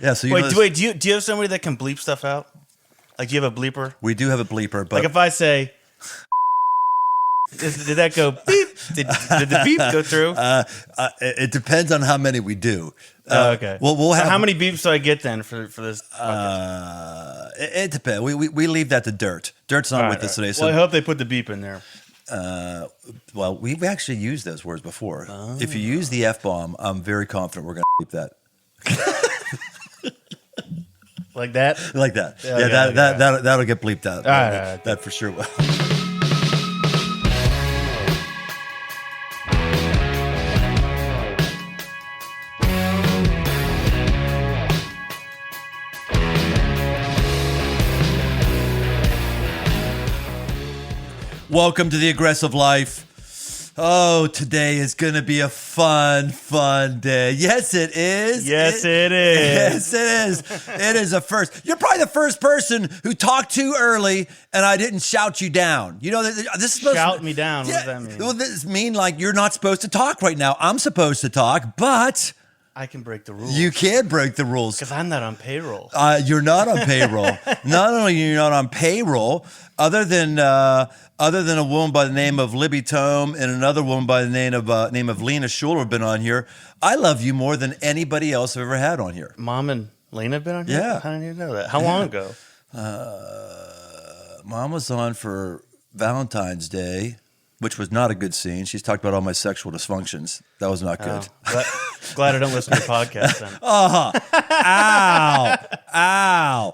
Yeah. So wait. Do you have somebody that can bleep stuff out? Like, do you have a bleeper? We do have a bleeper, but like if I say, did that go beep? Did the beep go through? It depends on how many we do. Okay. We'll have how many beeps do I get then for this? It depends. We leave that to Dirt. Dirt's not with us today. So I hope they put the beep in there. well, we've actually used those words before. If you use the F-bomb, I'm very confident we're going to keep that. Like that? Like that. Yeah, that'll get bleeped out. All right. That for sure will. Welcome to the Aggressive Life. Oh, today is going to be a fun day. Yes, it is. Yes, it is. Yes, it is. It is a first. You're probably the first person who talked too early and I didn't shout you down. You know, this is supposed Shout me down. What does that mean? Well, this mean like you're not supposed to talk right now. I'm supposed to talk, but I can break the rules. you can break the rules. Because I'm not on payroll. You're not on payroll. Not only are you not on payroll, other than a woman by the name of Libby Tome and another woman by the name of Lena Schuler have been on here. I love you more than anybody else I've ever had on here. Mom and Lena have been on here? Yeah. How did you know that? How long ago? Mom was on for Valentine's Day, which was not a good scene. She's talked about all my sexual dysfunctions. That was not good. Glad I don't listen to your podcast then. Ow.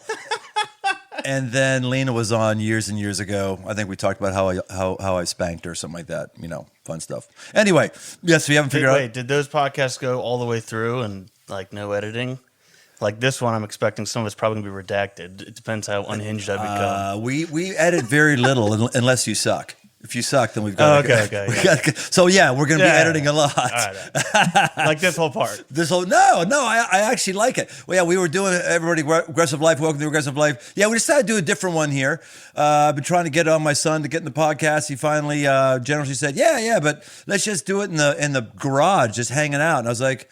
And then Lena was on years and years ago. I think we talked about how I spanked her or something like that. You know, fun stuff. Anyway, yes, we haven't figured out. Wait, did those podcasts go all the way through and like no editing? Like this one, I'm expecting some of it's probably going to be redacted. It depends how unhinged I become. We edit very little unless you suck. If you suck, then we've got. Okay. So yeah, we're going to be editing a lot. All right. Like this whole part. I actually like it. Well, yeah, we were doing everybody Aggressive Life. Welcome to Aggressive Life. Yeah, we decided to do a different one here. I've been trying to get on my son to get in the podcast. He finally generously said, yeah, but let's just do it in the garage, just hanging out. And I was like,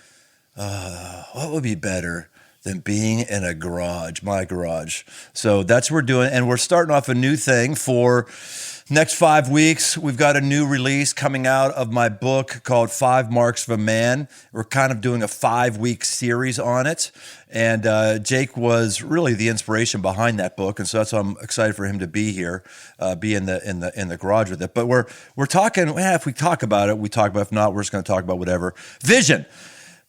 what would be better than being in a garage, my garage? So that's what we're doing, and we're starting off a new thing for next 5 weeks. We've got a new release coming out of my book called 5 Marks of a Man. We're kind of doing a 5-week series on it. And Jake was really the inspiration behind that book. And so that's why I'm excited for him to be here, be in the garage with it. But we're talking, if we talk about it, we talk about it. If not, we're just going to talk about whatever. Vision.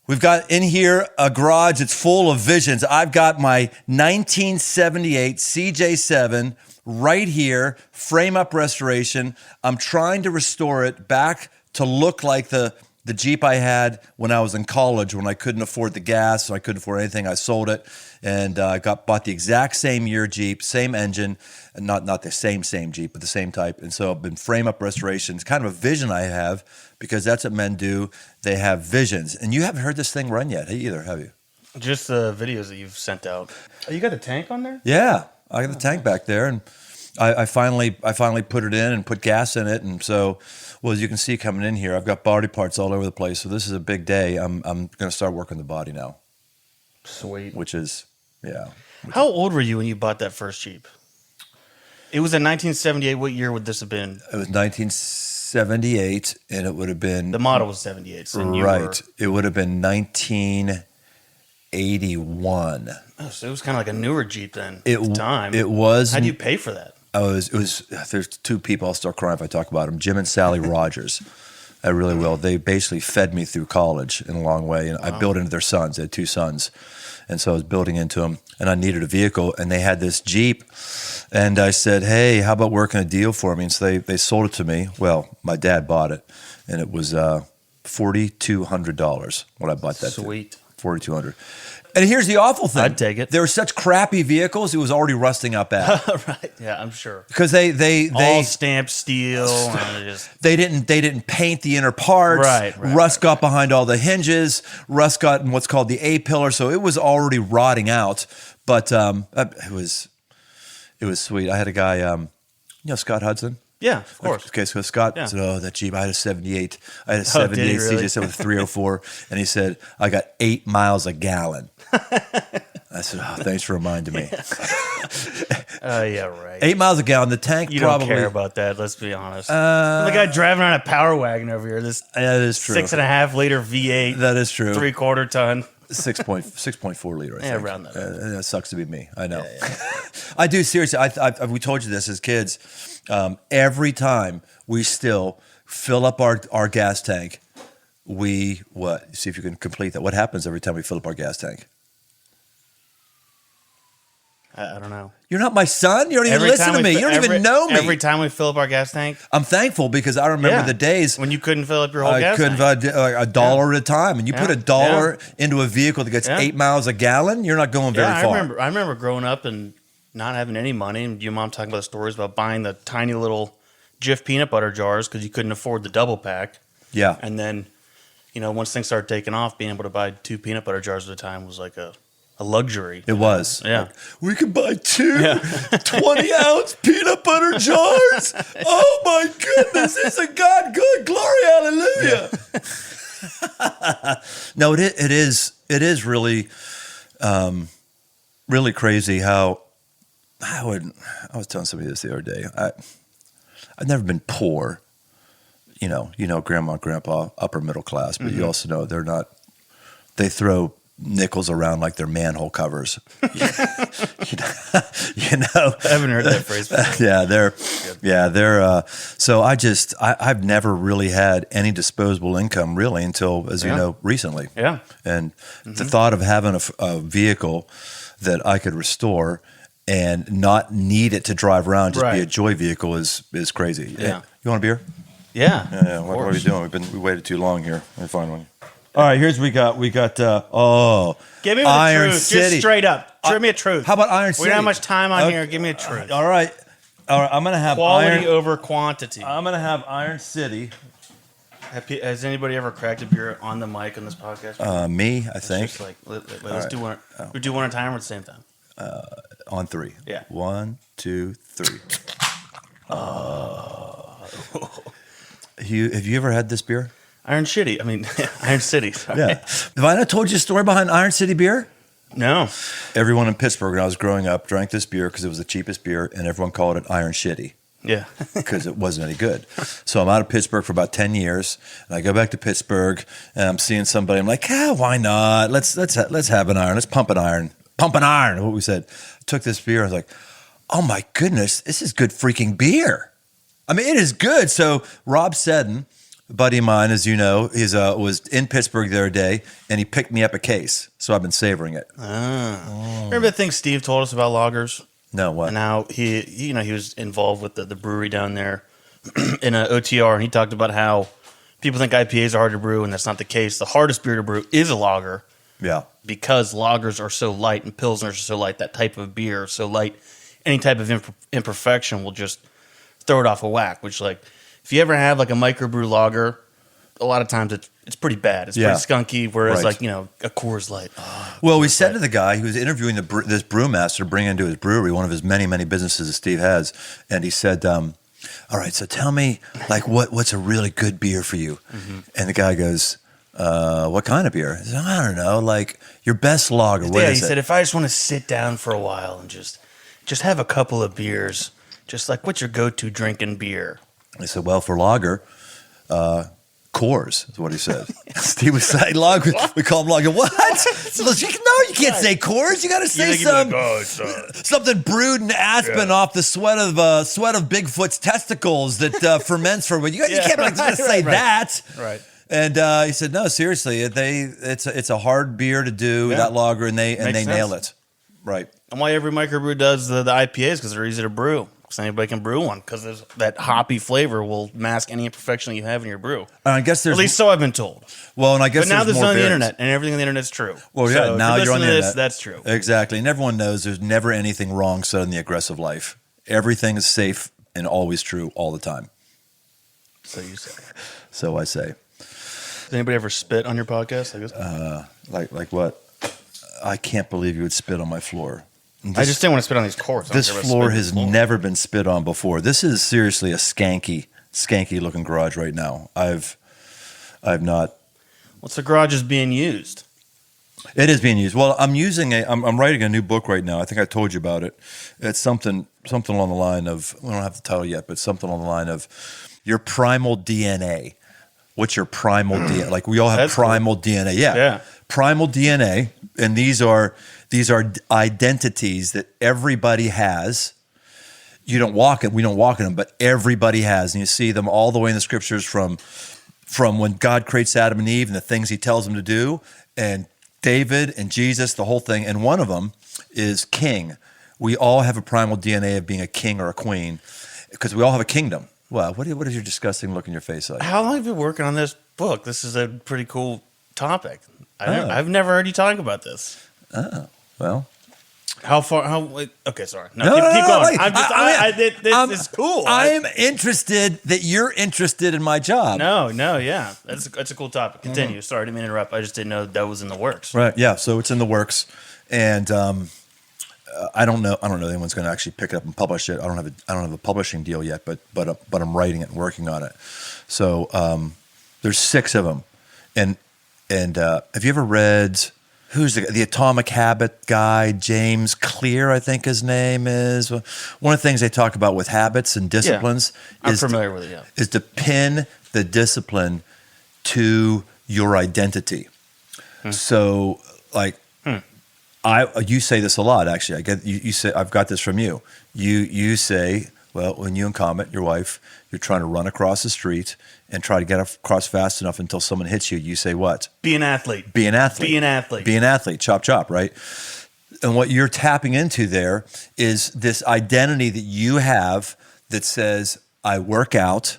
We've got in here a garage. It's full of visions. I've got my 1978 CJ7 right here, frame up restoration. I'm trying to restore it back to look like the Jeep I had when I was in college, when I couldn't afford the gas, so I couldn't afford anything. I sold it and bought the exact same year Jeep, same engine, and not the same Jeep, but the same type. And so I've been frame up restoration. It's kind of a vision I have, because that's what men do. They have visions. And you haven't heard this thing run yet either, have you? Just the videos that you've sent out. Oh, you got the tank on there? Yeah, I got the tank back there, and I finally put it in and put gas in it. And so, well, as you can see coming in here, I've got body parts all over the place. So this is a big day. I'm going to start working the body now. Sweet. Which is, yeah. How old were you when you bought that first Jeep? It was in 1978. What year would this have been? It was 1978, and it would have been... The model was 78. So right. It would have been 1981. Oh, so it was kind of like a newer Jeep then at the time. It was. How do you pay for that? There's two people, I'll start crying if I talk about them, Jim and Sally Rogers. I really will. They basically fed me through college in a long way. And I built into their sons. They had 2 sons. And so I was building into them, and I needed a vehicle, and they had this Jeep. And I said, hey, how about working a deal for me? And so they sold it to me. Well, my dad bought it, and it was $4,200 when I bought that. Sweet. $4,200. And here's the awful thing. I'd take it. They were such crappy vehicles, it was already rusting up bad. Right. Yeah, I'm sure. Because they all stamped steel. They didn't paint the inner parts. Right. Rust got behind all the hinges. Rust got in what's called the A-pillar, so it was already rotting out. But it was sweet. I had a guy, Scott Hudson. Yeah, of course. Okay, so Scott said, oh, that Jeep, I had a 78. I had a 78 really? CJ7 with 304. And he said, I got 8 miles a gallon. I said, oh, thanks for reminding me. Yeah, right. 8 miles a gallon. The tank You probably. don't care about that. Let's be honest. The guy driving around a power wagon over here. This That is true. 6.5 liter V8. That is true. 3/4 ton. 6.4 liter. I think. Around that. That sucks to be me. I know. I do seriously. We told you this as kids. Every time we still fill up our gas tank, we what? See if you can complete that. What happens every time we fill up our gas tank? I don't know. You're not my son. You don't even listen to me. You don't even know me. Every time we fill up our gas tank, I'm thankful because I remember the days when you couldn't fill up your whole gas couldn't tank. a dollar at a time, and you put $1 into a vehicle that gets 8 miles a gallon. You're not going very far. I remember growing up and not having any money, and your mom talking about the stories about buying the tiny little Jif peanut butter jars because you couldn't afford the double pack. Yeah, and then once things started taking off, being able to buy 2 peanut butter jars at a time was like a luxury. it was. Yeah. Like, we could buy 2 20-ounce peanut butter jars. Oh my goodness, isn't God good? Glory, hallelujah. No, it is really, really crazy how I was telling somebody this the other day. I've never been poor. You know, grandma and grandpa, upper middle class, but you also know they're not. They throw nickels around like they're manhole covers. you know, I haven't heard that phrase before. they're so I've never really had any disposable income really until, as you know, recently. Yeah. And the thought of having a vehicle that I could restore and not need it to drive around, just be a joy vehicle is crazy. Yeah. You want a beer? Yeah. What are we doing? We waited too long here. Let me find one. All right, here's we got Give me the Iron truth. City. Just straight up. Give me a truth. How about Iron City? We don't have much time on here. Give me a truth. All right. I'm gonna have quality over quantity. I'm gonna have Iron City. Has anybody ever cracked a beer on the mic on this podcast? Me, I think. Just let's do one. We do one at a time or at the same time. On 3. Yeah. 1, 2, 3. Have you ever had this beer? Iron City. Sorry. Yeah. Have I not told you a story behind Iron City beer? No. Everyone in Pittsburgh, when I was growing up, drank this beer because it was the cheapest beer, and everyone called it Iron Shitty. Yeah. Because it wasn't any good. So I'm out of Pittsburgh for about 10 years, and I go back to Pittsburgh, and I'm seeing somebody. I'm like, why not? Let's have an iron. Let's pump an iron. Pump an iron, what we said. I took this beer. I was like, oh, my goodness, this is good freaking beer. I mean, it is good. So Rob Seddon, a buddy of mine, as you know, was in Pittsburgh the other day, and he picked me up a case. So I've been savoring it. Remember the thing Steve told us about lagers? No, what? And how he was involved with the brewery down there in an OTR, and he talked about how people think IPAs are hard to brew, and that's not the case. The hardest beer to brew is a lager. Yeah. Because lagers are so light and pilsners are so light, that type of beer is so light, any type of imperfection will just throw it off a whack. Which, like, if you ever have like a microbrew lager, a lot of times it's pretty bad. It's pretty skunky. Whereas a Coors Light. Well, we said to the guy who was interviewing this brewmaster to bring into his brewery, one of his many, many businesses that Steve has, and he said, all right, so tell me, like, what's a really good beer for you? Mm-hmm. And the guy goes, what kind of beer? He said, I don't know, like your best lager. What is he said, if I just want to sit down for a while and just have a couple of beers, just like, what's your go-to drinking beer? I said, well, for lager, Coors is what he said. Steve was saying lager. We call him lager. What? You can't say Coors. You got to say something brewed in Aspen off the sweat of Bigfoot's testicles that ferments for. You can't just say that. Right. And he said, no, seriously, it's a hard beer to do, that lager, and they nail it. Right. And why every microbrew does the IPAs, because they're easy to brew. Because anybody can brew one, because that hoppy flavor will mask any imperfection you have in your brew. I guess there's at least so I've been told. Well, and I guess but now there's on more the internet, and everything on the internet's true. Well, yeah, now you're on the internet. That's true. Exactly, and everyone knows there's never anything wrong said in the aggressive life. Everything is safe and always true all the time. So you say. So I say. Does anybody ever spit on your podcast? I guess. Like what? I can't believe you would spit on my floor. I just didn't want to spit on these cords. This floor has never been spit on before. This is seriously a skanky looking garage right now. I've not. What's the garage is being used? It is being used. Well, I'm writing a new book right now. I think I told you about it. It's something along the line of, we don't have the title yet, but something along the line of your primal DNA. What's your primal DNA? Like we all have That's primal DNA. Yeah. Primal DNA. And these are identities that everybody has. We don't walk in them, but everybody has. And you see them all the way in the scriptures from when God creates Adam and Eve and the things he tells them to do, and David and Jesus, the whole thing. And one of them is king. We all have a primal DNA of being a king or a queen because we all have a kingdom. Well, what is your disgusting look in your face like? How long have you been working on this book? This is a pretty cool topic. I've never heard you talk about this. Oh, well. How far? Okay, sorry. No, keep going. This is cool. I'm interested that you're interested in my job. No, yeah. That's a cool topic. Continue. Sorry, I didn't mean to interrupt. I just didn't know that was in the works. Right, yeah. So it's in the works. And I don't know if anyone's going to actually pick it up and publish it. I don't have a publishing deal yet, but I'm writing it and working on it. So there's 6 of them. And have you ever read, who's the Atomic Habit guy? James Clear, I think his name is. One of the things they talk about with habits and disciplines I'm familiar with it, yeah. is to pin the discipline to your identity. So like you say this a lot, actually. You say, I've got this from you. You say, well, when you and Comet, your wife, you're trying to run across the street and try to get across fast enough until someone hits you, you say what? Be an athlete. Be an athlete. Be an athlete. Be an athlete. Chop, chop, right? And what you're tapping into there is this identity that you have that says, I work out,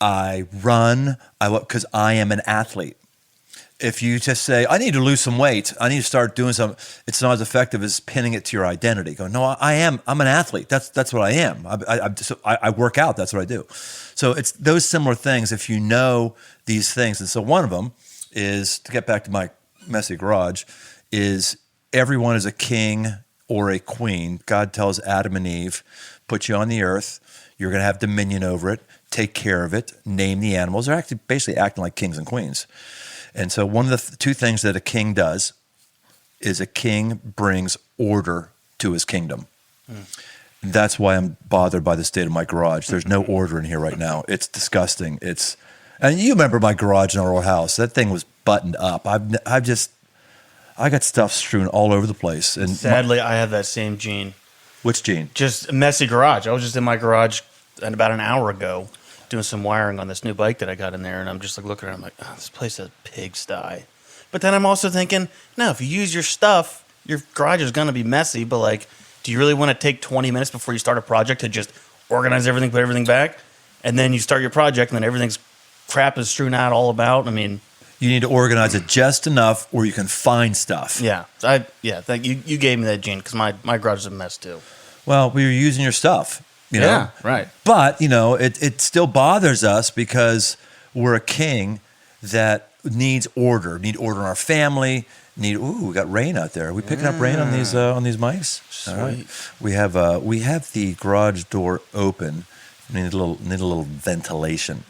I run, because I am an athlete. If you just say, I need to lose some weight, I need to start doing something, it's not as effective as pinning it to your identity. Go, no, I'm an athlete. That's what I am. I work out. That's what I do. So it's those similar things if you know these things. And so one of them is, to get back to my messy garage, is everyone is a king or a queen. God tells Adam and Eve, put you on the earth. You're going to have dominion over it. Take care of it. Name the animals. They're basically acting like kings and queens. And so one of the 2 things that a king does is a king brings order to his kingdom. That's why I'm bothered by the state of my garage. There's no order in here right now. It's disgusting. And you remember my garage in our old house. That thing was buttoned up. I got stuff strewn all over the place. And sadly, I have that same gene. Which gene? Just a messy garage. I was just in my garage about an hour ago doing some wiring on this new bike that I got in there, and I'm just like looking around, I'm like, oh, this place is a pigsty. But then I'm also thinking, no, if you use your stuff, your garage is going to be messy, but like, do you really want to take 20 minutes before you start a project to just organize everything, put everything back, and then you start your project, and then everything's crap is strewn out all about? I mean, you need to organize it just enough where you can find stuff. Yeah. Thank you. You gave me that gene because my garage is a mess too. Well, we were using your stuff. You know? Yeah, right. But, it still bothers us because we're a king that needs order. Need order in our family. We got rain out there. Are we picking up rain on these mics? Sweet. All right. We have the garage door open. We need a little ventilation.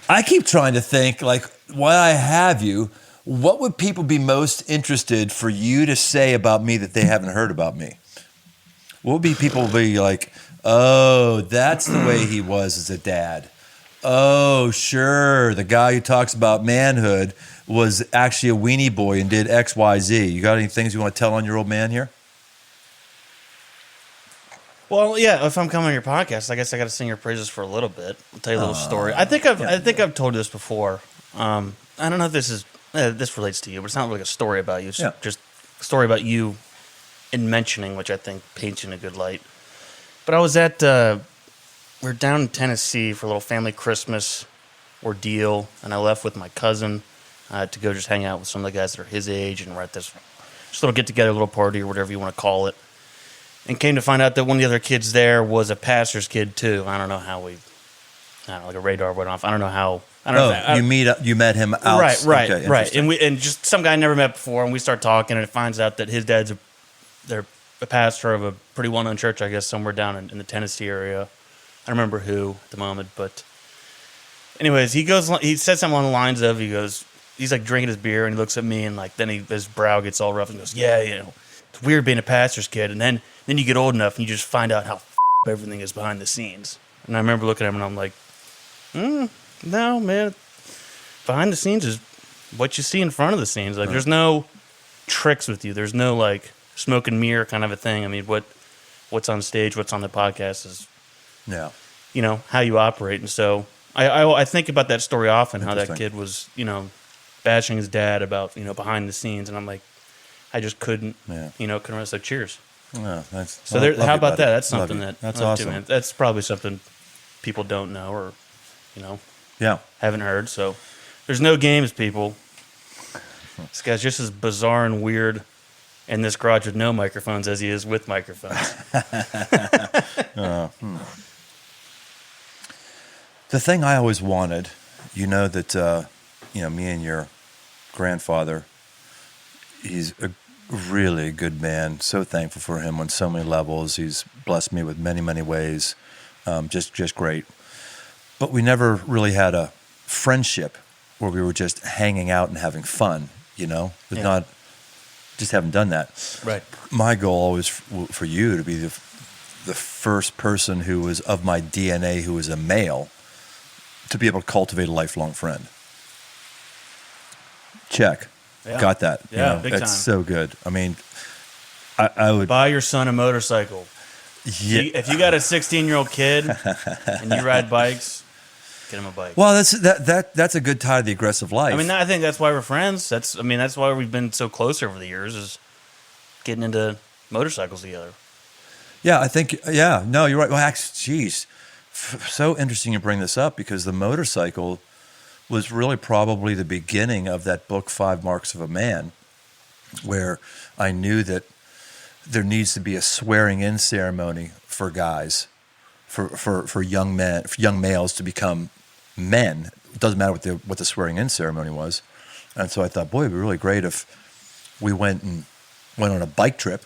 I keep trying to think, like, while I have you, what would people be most interested for you to say about me that they haven't heard about me? What would be people be like, oh, that's the way he was as a dad. Oh, sure, the guy who talks about manhood was actually a weenie boy and did X, Y, Z. You got any things you want to tell on your old man here? Well, yeah. If I'm coming on your podcast, I guess I got to sing your praises for a little bit. I'll tell you a little story. I think I've told you this before. I don't know if this relates to you, but it's not really a story about you. It's just a story about you in mentioning, which I think paints you in a good light. But I was we're down in Tennessee for a little family Christmas ordeal, and I left with my cousin to go just hang out with some of the guys that are his age, and we're at this just little get-together, little party, or whatever you want to call it. And came to find out that one of the other kids there was a pastor's kid too. I don't know how like a radar went off. I don't know how. You met him out. Right. Okay, right. And just some guy I never met before, and we start talking, and it finds out that his dad's they're a pastor of a pretty well-known church, I guess, somewhere down in the Tennessee area. I don't remember who at the moment, but anyways, he said something along the lines of, he goes, he's like drinking his beer and he looks at me and like then his brow gets all rough and goes, yeah, you know, it's weird being a pastor's kid. And then you get old enough and you just find out how everything is behind the scenes. And I remember looking at him and I'm like, no, man, behind the scenes is what you see in front of the scenes. Like, there's no tricks with you. There's no like smoke and mirror kind of a thing. I mean, what's on stage, what's on the podcast is, you know, how you operate. And so I think about that story often, how that kid was, you know, bashing his dad about, you know, behind the scenes. And I'm like, I just couldn't, you know, couldn't. So cheers. Yeah, How about that? That's something that's awesome. Man. That's probably something people don't know or, you know, haven't heard. So there's no games, people. This guy's just as bizarre and weird in this garage with no microphones as he is with microphones. The thing I always wanted, you know, that, you know, me and your grandfather, he's a really good man. So thankful for him on so many levels. He's blessed me with many, many ways. Just great. But we never really had a friendship where we were just hanging out and having fun, you know? Just haven't done that. Right. My goal always for you to be the first person who was of my DNA who was a male to be able to cultivate a lifelong friend. Check. Yeah. Got that. Yeah, you know, big that's time. so good. I mean, I would buy your son a motorcycle. Yeah. If you got a 16-year-old kid and you ride bikes, get him a bike. Well, that's a good tie to the aggressive life. I mean, I think that's why we're friends. That's why we've been so close over the years, is getting into motorcycles together. Yeah, I think. Yeah, no, you're right. Well, actually, geez, so interesting you bring this up because the motorcycle was really probably the beginning of that book, 5 Marks of a Man, where I knew that there needs to be a swearing-in ceremony for guys, for young men, for young males to become men. It doesn't matter what the swearing-in ceremony was. And so I thought, boy, it'd be really great if we went on a bike trip,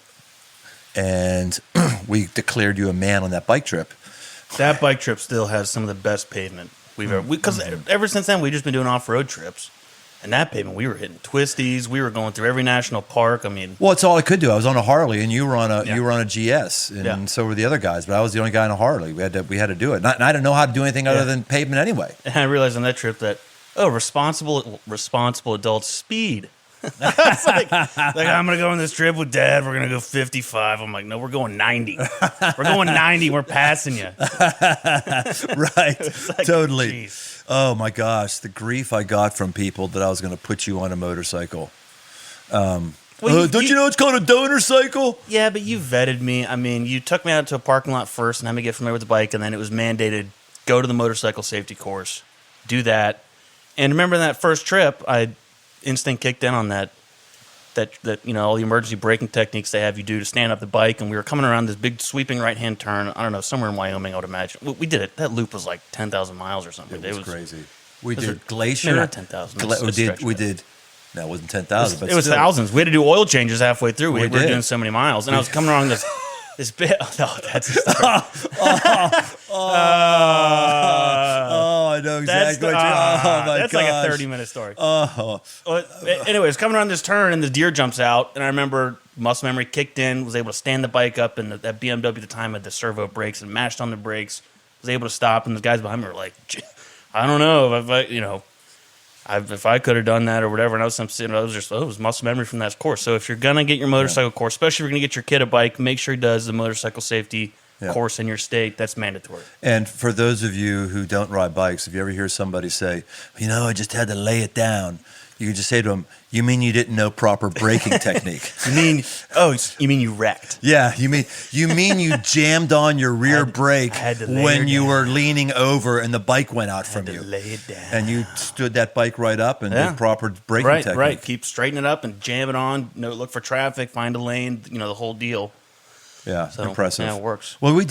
and we declared you a man on that bike trip. That bike trip still has some of the best pavement we've ever. Because ever since then, we've just been doing off-road trips. And that pavement, we were hitting twisties. We were going through every national park. I mean, well, it's all I could do. I was on a Harley, and you were on a GS, and so were the other guys. But I was the only guy on a Harley. We had to do it. And I didn't know how to do anything other than pavement anyway. And I realized on that trip that responsible adults speed. It's like I'm gonna go on this trip with Dad. We're gonna go 55. I'm like, no, we're going 90. We're going 90. We're passing you. Right, like, totally. Geez. Oh my gosh, the grief I got from people that I was going to put you on a motorcycle. Don't you know it's called a donor cycle? Yeah, but you vetted me. I mean, you took me out to a parking lot first and had me get familiar with the bike, and then it was mandated, go to the motorcycle safety course, do that. And remember that first trip, instinct kicked in on that you know, all the emergency braking techniques they have you do to stand up the bike, and we were coming around this big sweeping right-hand turn, I don't know, somewhere in Wyoming, I would imagine. We did it. That loop was like 10,000 miles or something. It was crazy. We did Glacier. Maybe not 10,000. We did. No, it wasn't 10,000. But it was still. Thousands. We had to do oil changes halfway through. We were did. doing so many miles, and I was coming along this bit. Oh, that's a story. I know exactly what oh my that's gosh. like a 30-minute story. Oh. Anyways, coming around this turn, and the deer jumps out, and I remember muscle memory kicked in, was able to stand the bike up, and that BMW at the time had the servo brakes and mashed on the brakes, was able to stop, and the guys behind me were like, I don't know if I could have done that or whatever. And it was muscle memory from that course. So if you're going to get your motorcycle course, especially if you're going to get your kid a bike, make sure he does the motorcycle safety course in your state. That's mandatory. And for those of you who don't ride bikes, if you ever hear somebody say, I just had to lay it down, you can just say to them, you mean you didn't know proper braking technique? You mean you wrecked? Yeah, you mean you jammed on your rear brake when you were leaning over and the bike went out from you. Lay it down. And you stood that bike right up and did proper braking technique. Right. Keep straightening it up and jam it on. Look for traffic, find a lane, the whole deal. Yeah, So, impressive. Yeah, it works. Well, we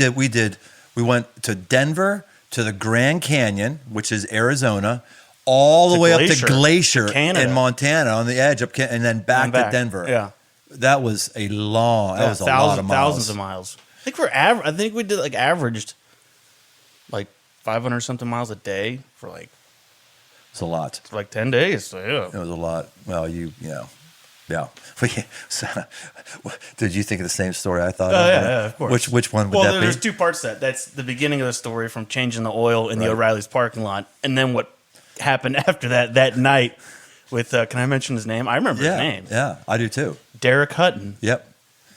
went to Denver, to the Grand Canyon, which is Arizona, all the way up to Glacier in Montana on the edge, and then back to Denver. Yeah. That was a lot of miles. Thousands of miles. I think we did averaged 500 something miles a day for It's a lot. It's like 10 days. So yeah. It was a lot. Well, yeah. So, did you think of the same story I thought? Yeah, of course. Which one would that be? There's two parts to that. That's the beginning of the story from changing the oil in the O'Reilly's parking lot, and then what happened after that night with. Can I mention his name? I remember his name. Yeah, I do too. Derek Hutton. Yep.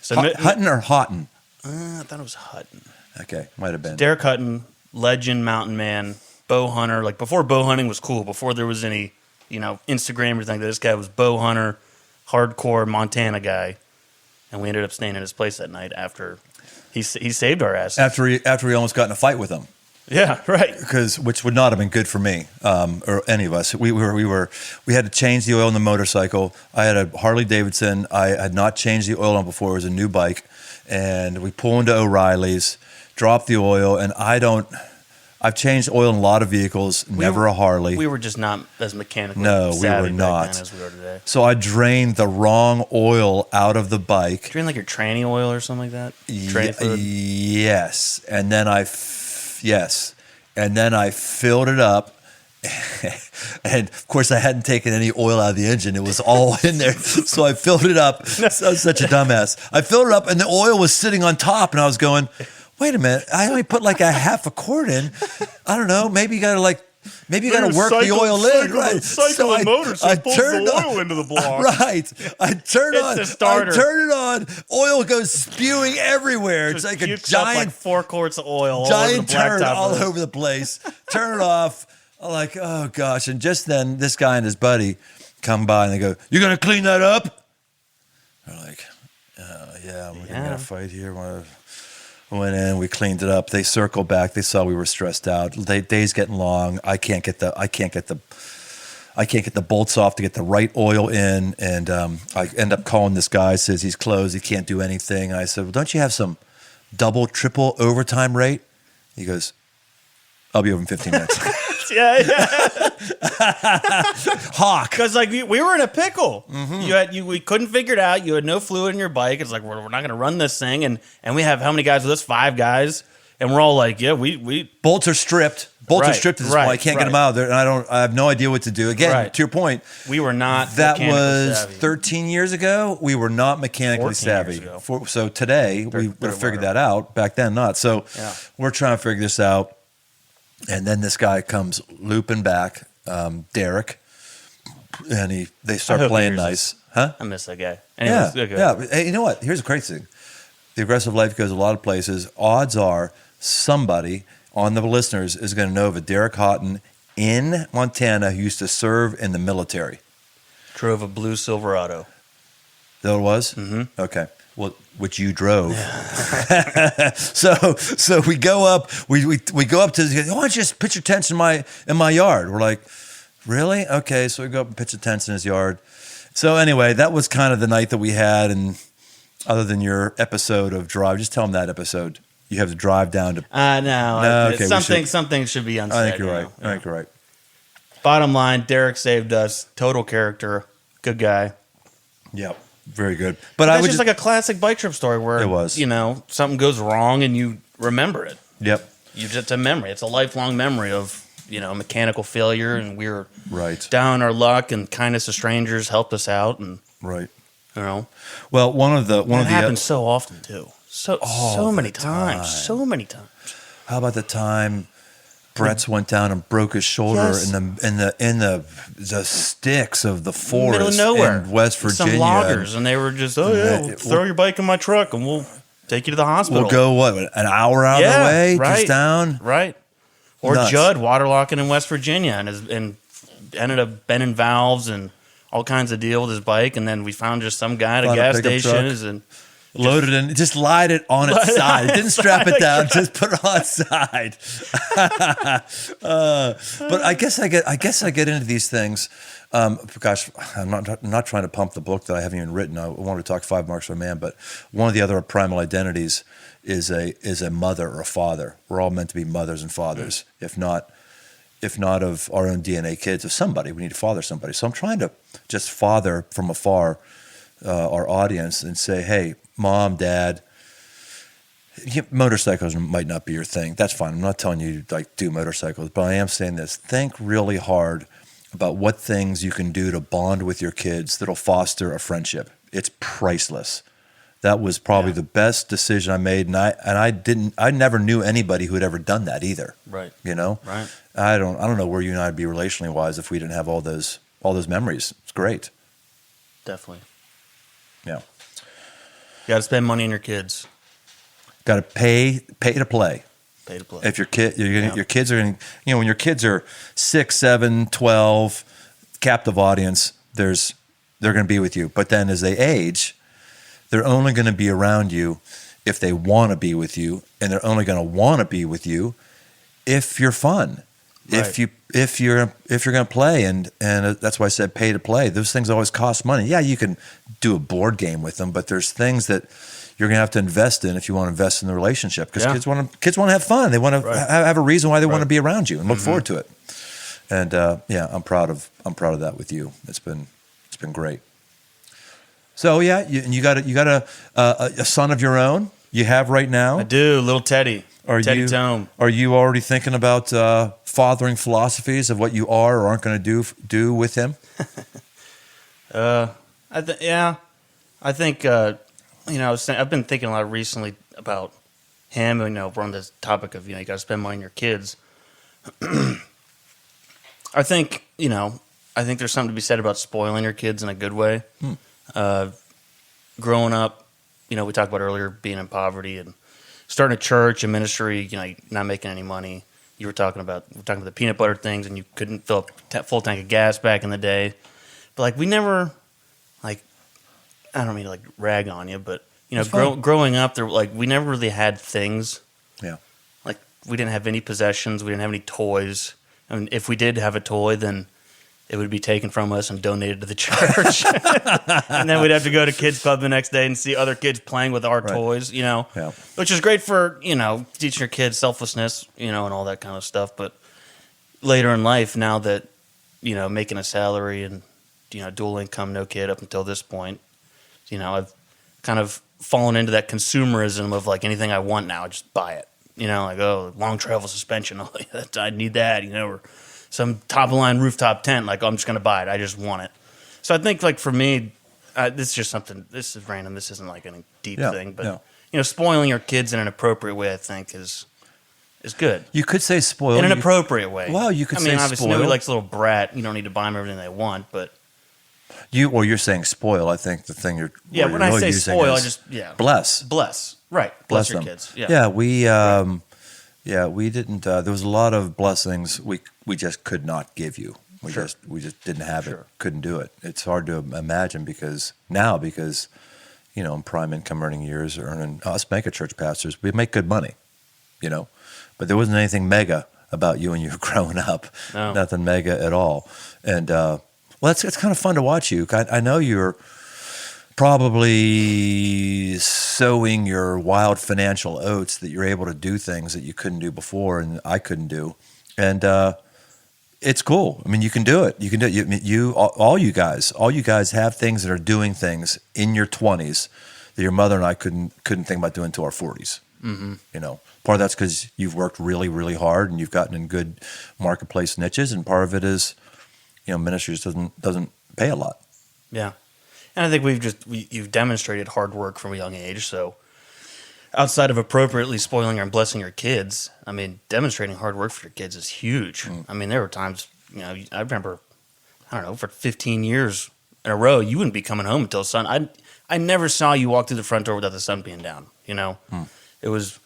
So Hutton or Houghton? I thought it was Hutton. Okay, might have been. Derek Hutton, legend mountain man, bow hunter. Like before bow hunting was cool, before there was any, Instagram or anything. This guy was bow hunter, hardcore Montana guy, and we ended up staying at his place that night after he saved our asses. After he almost got in a fight with him. Yeah, right. Which would not have been good for me or any of us. We had to change the oil on the motorcycle. I had a Harley Davidson. I had not changed the oil on before. It was a new bike, and we pull into O'Reilly's, drop the oil, and I've changed oil in a lot of vehicles, never a Harley. We were just not as mechanically savvy back we were not then as we are today. So I drained the wrong oil out of the bike. Drain like your tranny oil or something like that? Tranny fluid? Yes. And then I filled it up. And of course, I hadn't taken any oil out of the engine. It was all in there. So I filled it up. I was such a dumbass. I filled it up, and the oil was sitting on top, and I was going, wait a minute, I only put like a half a quart in. I don't know. Maybe you got to work the oil in. Right. So I turned the oil into the block. Right. I turn it on. Oil goes spewing everywhere. It's like a giant, like 4 quarts of oil. Giant turd all over the place. Turn it off. I'm like, oh gosh. And just then, this guy and his buddy come by and they go, "You going to clean that up?" They're like, yeah, we're going to fight here. Went in, we cleaned it up. They circled back. They saw we were stressed out. Days getting long. I can't get the bolts off to get the right oil in, and I end up calling this guy. Says he's closed. He can't do anything. I said, "Well, don't you have some double, triple overtime rate?" He goes, "I'll be over in 15 minutes." Yeah. Hawk. Because we were in a pickle. Mm-hmm. We couldn't figure it out. You had no fluid in your bike. It's like we're not going to run this thing, and we have how many guys with us? 5 guys, and we're all like, yeah, we bolts are stripped. Bolts are stripped at this point. I can't get them out of there, and I have no idea what to do. Again, to your point, we were not. That was savvy. 13 years ago. We were not mechanically savvy. So today we would have figured that out. Back then, not. So we're trying to figure this out. And then this guy comes looping back, Derek, and they start playing nice. Huh? I miss that guy. Anyways, yeah. Hey, you know what? Here's the crazy thing. The Aggressive Life goes a lot of places. Odds are somebody on the listeners is going to know of a Derek Houghton in Montana who used to serve in the military. Drove a blue Silverado. That it was? Mm-hmm. Okay. Well, which you drove. So we go up. We go up to. Why don't you just pitch your tents in my yard? We're like, really? Okay. So we go up and pitch the tents in his yard. So anyway, that was kind of the night that we had. And other than your episode of Drive, just tell them that episode. You have to drive down to. No. Okay, something should be unsaid. I think you're right. I think you're right. Bottom line, Derek saved us. Total character. Good guy. Yep. Very good. But that's just like a classic bike trip story where it was. Something goes wrong and you remember it. Yep. It's a memory. It's a lifelong memory of, mechanical failure, and we were down on our luck, and kindness of strangers helped us out, and right. Well, one of the happens so often too. So many times. So many times. How about the time Brett's went down and broke his shoulder in the sticks of the forest, middle of nowhere, in West Virginia. Some loggers, and they were just, throw your bike in my truck, and we'll take you to the hospital. We'll go an hour out of the way, just down, right? Or nuts. Judd waterlocking in West Virginia, and ended up bending valves and all kinds of deal with his bike, and then we found just some guy at a gas station and. Loaded in, just lied it on its side. It didn't strap it down, just put it on its side. But I guess I get into these things. Gosh, I'm not trying to pump the book that I haven't even written. I wanted to talk 5 Marks for a Man, but one of the other primal identities is a mother or a father. We're all meant to be mothers and fathers, if not of our own DNA kids, of somebody. We need to father somebody. So I'm trying to just father from afar our audience and say, hey, Mom, Dad, motorcycles might not be your thing. That's fine. I'm not telling you to do motorcycles, but I am saying this. Think really hard about what things you can do to bond with your kids that'll foster a friendship. It's priceless. That was probably the best decision I made, and I never knew anybody who had ever done that either. Right. You know? Right. I don't know where you and I'd be relationally wise if we didn't have all those memories. It's great. Definitely. Yeah. You got to spend money on your kids. Got to pay to play. Pay to play. If your kids are going, when your kids are 6, 7, 12, captive audience, they're going to be with you. But then as they age, they're only going to be around you if they want to be with you, and they're only going to want to be with you if you're fun. Right. If you're going to play, and that's why I said pay to play. Those things always cost money. Yeah, you can do a board game with them, but there's things that you're going to have to invest in if you want to invest in the relationship, because kids want to have fun. They want to have a reason why they want to be around you and look forward to it. And I'm proud of that with you. It's been great. So you got a son of your own. You have right now. I do, little Teddy. Tome. Are you already thinking about fathering philosophies of what you are or aren't going to do with him? I think I've been thinking a lot recently about him. We're on this topic of you got to spend money on your kids. I think there's something to be said about spoiling your kids in a good way. Growing up, we talked about earlier being in poverty and starting a church and ministry, not making any money. We're talking about the peanut butter things, and you couldn't fill up full tank of gas back in the day. But we never, I don't mean to rag on you, but growing up, we never really had things. Yeah. We didn't have any possessions. We didn't have any toys. And if we did have a toy, then it would be taken from us and donated to the church. And then we'd have to go to kids club the next day and see other kids playing with our toys, which is great for, teaching your kids selflessness, and all that kind of stuff. But later in life, now that, making a salary and, dual income, no kid up until this point, I've kind of fallen into that consumerism of anything I want now, I just buy it. Long travel suspension, I need that, or some top-of-the-line rooftop tent, I'm just going to buy it. I just want it. So I think, for me, this is just something, this is random. This isn't, any deep thing. But, spoiling your kids in an appropriate way, I think, is good. You could say spoil. In an appropriate way. Well, you could say spoil. Obviously, nobody likes a little brat. You don't need to buy them everything they want, but... You're saying spoil. I think the thing you're... when I say spoil, I just... Bless. Bless. Right. Bless your kids. Yeah, we... we didn't. There was a lot of blessings we just could not give you. We just didn't have it. Couldn't do it. It's hard to imagine because in prime income earning years, us mega church pastors, we make good money, but there wasn't anything mega about you when you were growing up. No. Nothing mega at all. And it's kind of fun to watch you. I know you're probably sowing your wild financial oats that you're able to do things that you couldn't do before and I couldn't do. And it's cool. I mean, you can do it. You can do it. All you guys have things that are doing things in your 20s that your mother and I couldn't think about doing to our 40s. Mm-hmm. Part of that's because you've worked really, really hard and you've gotten in good marketplace niches, and part of it is, ministries doesn't pay a lot. Yeah. And I think you've demonstrated hard work from a young age. So outside of appropriately spoiling and blessing your kids, demonstrating hard work for your kids is huge. There were times, I remember, for 15 years in a row, you wouldn't be coming home until sun. I never saw you walk through the front door without the sun being down. It was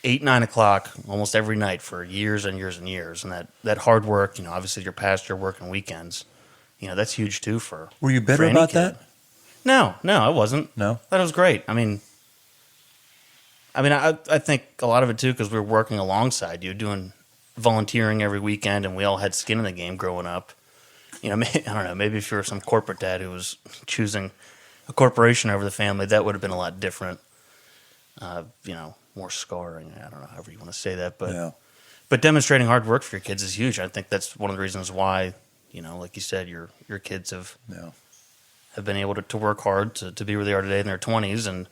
8, 9 o'clock almost every night for years and years and years. And that hard work, obviously your pastor working weekends, that's huge too for. Were you bitter about that? No, I wasn't. No? That was great. I think a lot of it, too, because we were working alongside you, doing volunteering every weekend, and we all had skin in the game growing up. I don't know, maybe if you were some corporate dad who was choosing a corporation over the family, that would have been a lot different. More scarring. I don't know, however you want to say that. But demonstrating hard work for your kids is huge. I think that's one of the reasons why, like you said, your kids have been able to work hard to be where they are today in their 20s, and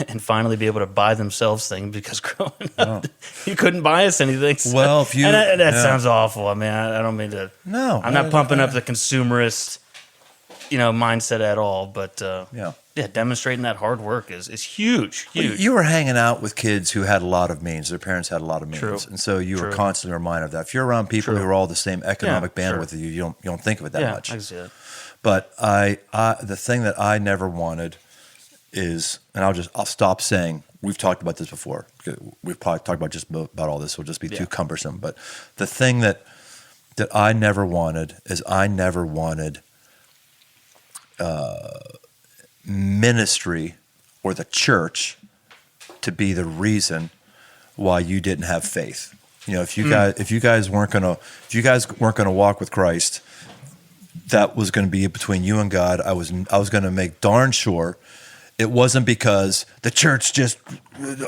and finally be able to buy themselves things, because growing up, you couldn't buy us anything. So. Well, if you and that sounds awful. I mean, I don't mean to. No, I'm not pumping up the consumerist, mindset at all. But yeah. demonstrating that hard work is huge. Huge. You were hanging out with kids who had a lot of means. Their parents had a lot of means, True. and so you were True. constantly reminded of that. If you're around people True. who are all the same economic Yeah, bandwidth as you don't think of it that much. I can see that. But the thing that I never wanted is, and I'll stop saying, we've talked about this before. We've probably talked about just about all this. It'll just be too cumbersome. But the thing that I never wanted is ministry or the church to be the reason why you didn't have faith. If you guys weren't gonna walk with Christ, that was going to be between you and God. I was going to make darn sure it wasn't because the church just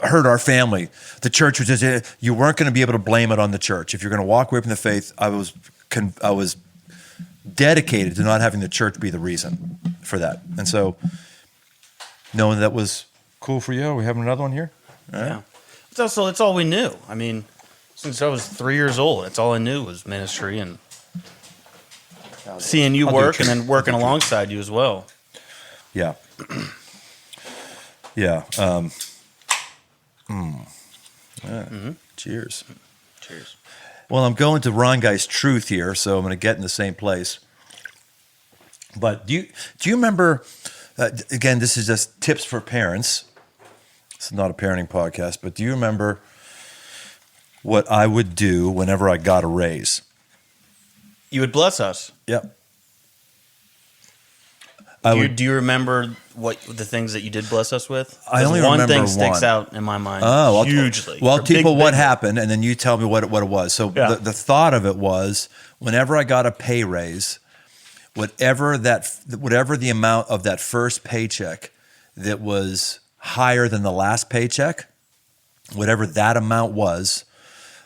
hurt our family. The church was just, you weren't going to be able to blame it on the church. If you're going to walk away from the faith, I was dedicated to not having the church be the reason for that. And so knowing that was cool for you, are we having another one here? All right. Yeah. It's all we knew. I mean, since I was 3 years old, that's all I knew was ministry and seeing you work and then working alongside you as well. Yeah. Yeah. Cheers. Cheers. Well, I'm going to Ron Guy's Truth here, so I'm going to get in the same place. But do you remember, again, this is just tips for parents. It's not a parenting podcast, but do you remember what I would do whenever I got a raise? You would bless us. Yep. Do you remember what the things that you did bless us with? I only one remember thing sticks one. out in my mind hugely. I'll tell you what happened, and then you tell me what it was. So the thought of it was, whenever I got a pay raise, whatever the amount of that first paycheck that was higher than the last paycheck, whatever that amount was,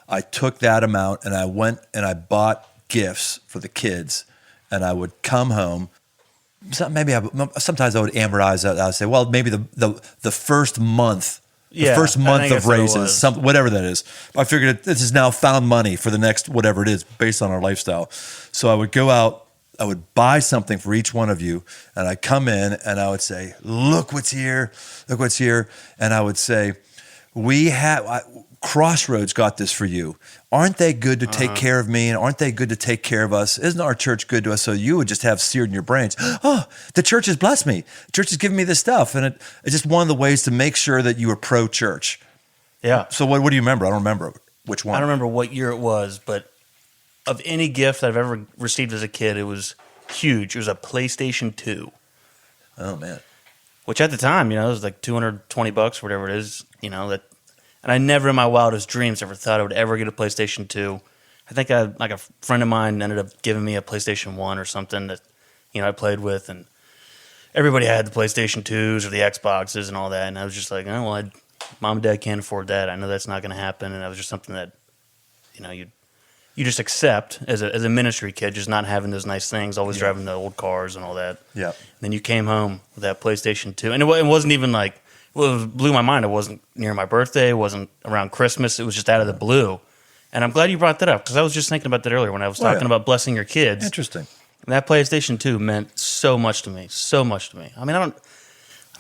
I took that amount and I went and I bought gifts for the kids, and I would come home. Sometimes I would amortize it. I would say, well, maybe the first month, of raises, whatever that is. I figured this is now found money for the next whatever it is based on our lifestyle. So I would go out, I would buy something for each one of you, and I'd come in and I would say, look what's here. And I would say, Crossroads got this for you. Aren't they good to take care of me? And aren't they good to take care of us? Isn't our church good to us? So you would just have seared in your brains, oh, the church has blessed me. The church has given me this stuff. And it's just one of the ways to make sure that you are pro-church. Yeah. So what do you remember? I don't remember which one. I don't remember what year it was, but of any gift that I've ever received as a kid, it was huge. It was a PlayStation 2. Oh, man. Which at the time, it was like $220 or whatever it is, and I never in my wildest dreams ever thought I would ever get a PlayStation 2. I think a friend of mine ended up giving me a PlayStation 1 or something that, I played with, and everybody had the PlayStation 2s or the Xboxes and all that, and I was just like, oh, well, Mom and Dad can't afford that. I know that's not going to happen, and that was just something that, you just accept as a ministry kid, just not having those nice things, always driving the old cars and all that. Yeah. And then you came home with that PlayStation 2, and it wasn't even like, it blew my mind. It wasn't near my birthday. It wasn't around Christmas. It was just out of the blue. And I'm glad you brought that up, because I was just thinking about that earlier when I was talking about blessing your kids. Interesting. And that PlayStation 2 meant so much to me. So much to me. I mean, I don't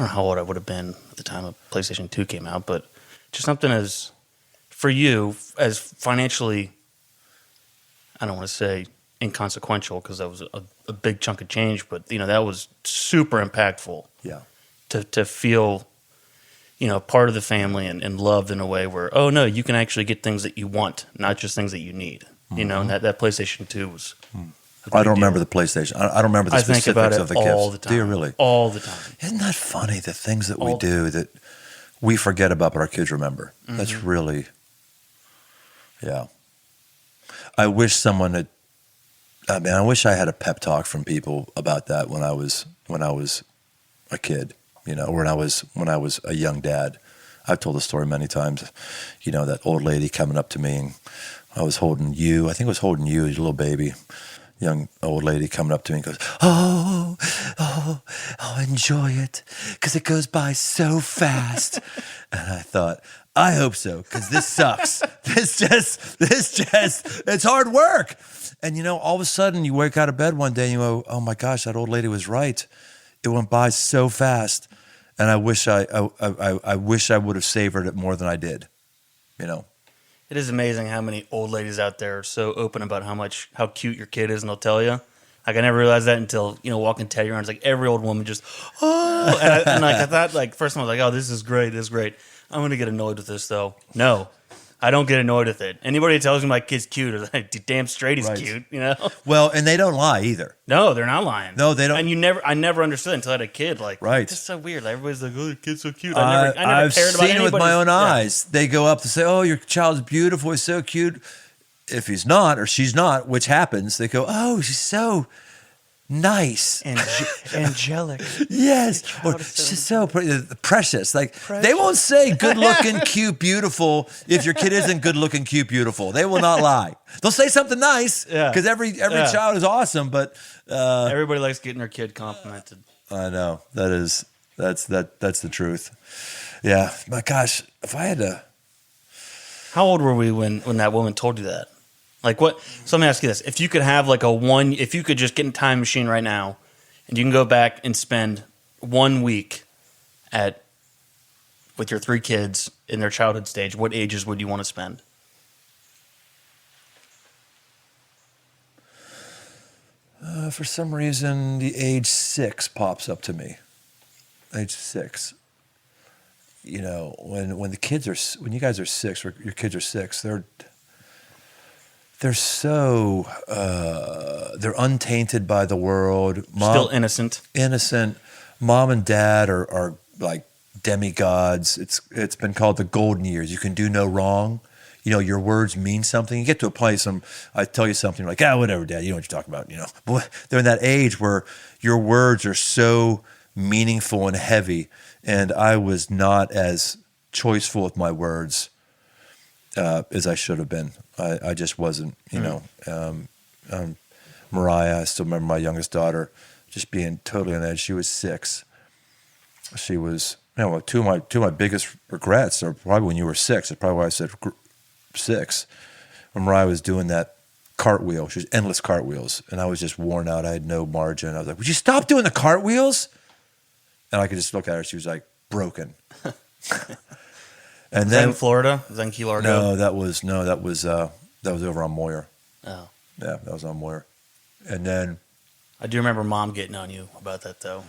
know how old I would have been at the time of PlayStation 2 came out, but just something as, for you, as financially, I don't want to say inconsequential, because that was a big chunk of change, but, that was super impactful. Yeah. To feel, part of the family and loved in a way where, oh no, you can actually get things that you want, not just things that you need. And that PlayStation 2 was. I don't remember the PlayStation. I don't remember the specifics of the gifts. All the time. Do you really? All the time. Isn't that funny? The things that we do that we forget about, but our kids remember. Mm-hmm. That's really, yeah. I wish I wish I had a pep talk from people about that when I was a kid. When I was a young dad. I've told the story many times. That old lady coming up to me, and I was holding you. I think I was holding you as a little baby. young old lady coming up to me and goes, "Oh, enjoy it, because it goes by so fast." And I thought, I hope so, because this sucks. This just, it's hard work. And all of a sudden you wake out of bed one day and you go, "Oh my gosh, that old lady was right. It went by so fast." And I wish I wish I would have savored it more than I did. It is amazing how many old ladies out there are so open about how cute your kid is, and they'll tell you. Like, I never realized that until walking Teddy around. It's like every old woman just and I thought first time I was like, "Oh, this is great, I'm gonna get annoyed with this though." No, I don't get annoyed with it. Anybody who tells me my kid's cute is like, damn straight he's Right. cute, Well, and they don't lie either. No, they're not lying. No, they don't. And I never understood until I had a kid. Like, Right. It's just so weird. Like, everybody's like, "Oh, your kid's so cute." I never I've cared about seen it with my anybody's- own Yeah. eyes. They go up to say, "Oh, your child's beautiful. He's so cute." If he's not or she's not, which happens, they go, "Oh, she's so nice." Angelic. Yes. Or child is so she's so precious. Like, they won't say good looking, cute, beautiful if your kid isn't good looking, cute, beautiful. They will not lie. They'll say something nice Yeah. because every child is awesome, but Everybody likes getting their kid complimented. I know that's the truth. Yeah. My gosh, if I had to. How old were we when that woman told you that? Like, what? So let me ask you this: if you could have if you could just get in a time machine right now, and you can go back and spend 1 week with your 3 kids in their childhood stage, what ages would you want to spend? For some reason, the age 6 pops up to me. Age 6. When the kids are, when you guys are 6, or your kids are 6, they're so they're untainted by the world. Still innocent. Innocent. Mom and dad are like demigods. It's been called the golden years. You can do no wrong. Your words mean something. You get to a place, I tell you something, like, whatever, Dad, you know what you're talking about. But they're in that age where your words are so meaningful and heavy. And I was not as choiceful with my words as I should have been. I just wasn't, Mariah, I still remember my youngest daughter just being totally on edge. She was 6. She was, two of my biggest regrets are probably when you were 6. That's probably why I said 6. When Mariah was doing that cartwheel, she was endless cartwheels, and I was just worn out. I had no margin. I was like, "Would you stop doing the cartwheels?" And I could just look at her. She was like broken. And Was that then in Florida? Was that in Key Largo? no, that was over on Moyer. Oh. Yeah, that was on Moyer. And then I do remember Mom getting on you about that, though.